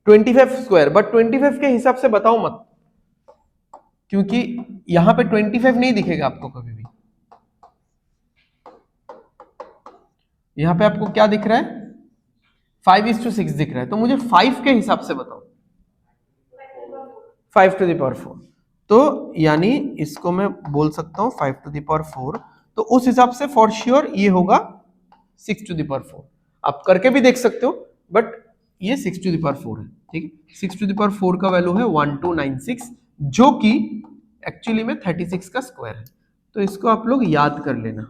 25 स्क्वायर बट 25 के हिसाब से बताओ मत क्योंकि यहां पे 25 नहीं दिखेगा आपको कभी भी यहां पे आपको क्या दिख रहा है 5:6 दिख रहा है तो मुझे 5 के हिसाब से बताओ 5 टू द पावर 4 तो यानी इसको मैं बोल सकता हूं 5 टू द पावर 4 तो उस हिसाब से फॉर श्योर ये होगा 6 टू द पावर 4 आप करके भी देख सकते हो बट ये 6 टू द पावर 4 है ठीक है 6 टू द पावर 4 का वैल्यू है 1296 जो कि एक्चुअली में 36 का स्क्वायर है तो इसको आप लोग याद कर लेना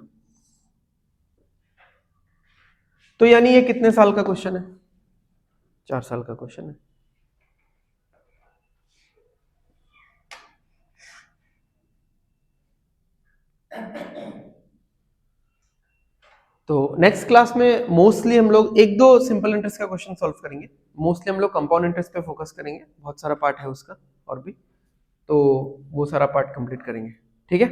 तो यानी ये कितने साल का क्वेश्चन है 4 साल का क्वेश्चन है तो नेक्स्ट क्लास में मोस्टली हम लोग एक दो सिंपल इंटरेस्ट का क्वेश्चन सॉल्व करेंगे मोस्टली हम लोग कंपाउंड इंटरेस्ट पे फोकस करेंगे बहुत सारा पार्ट है उसका और भी तो वो सारा पार्ट कंप्लीट करेंगे ठीक है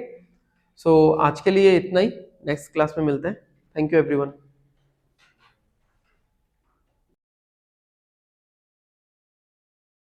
सो आज के लिए इतना ही नेक्स्ट क्लास में मिलते हैं थैंक यू एवरीवन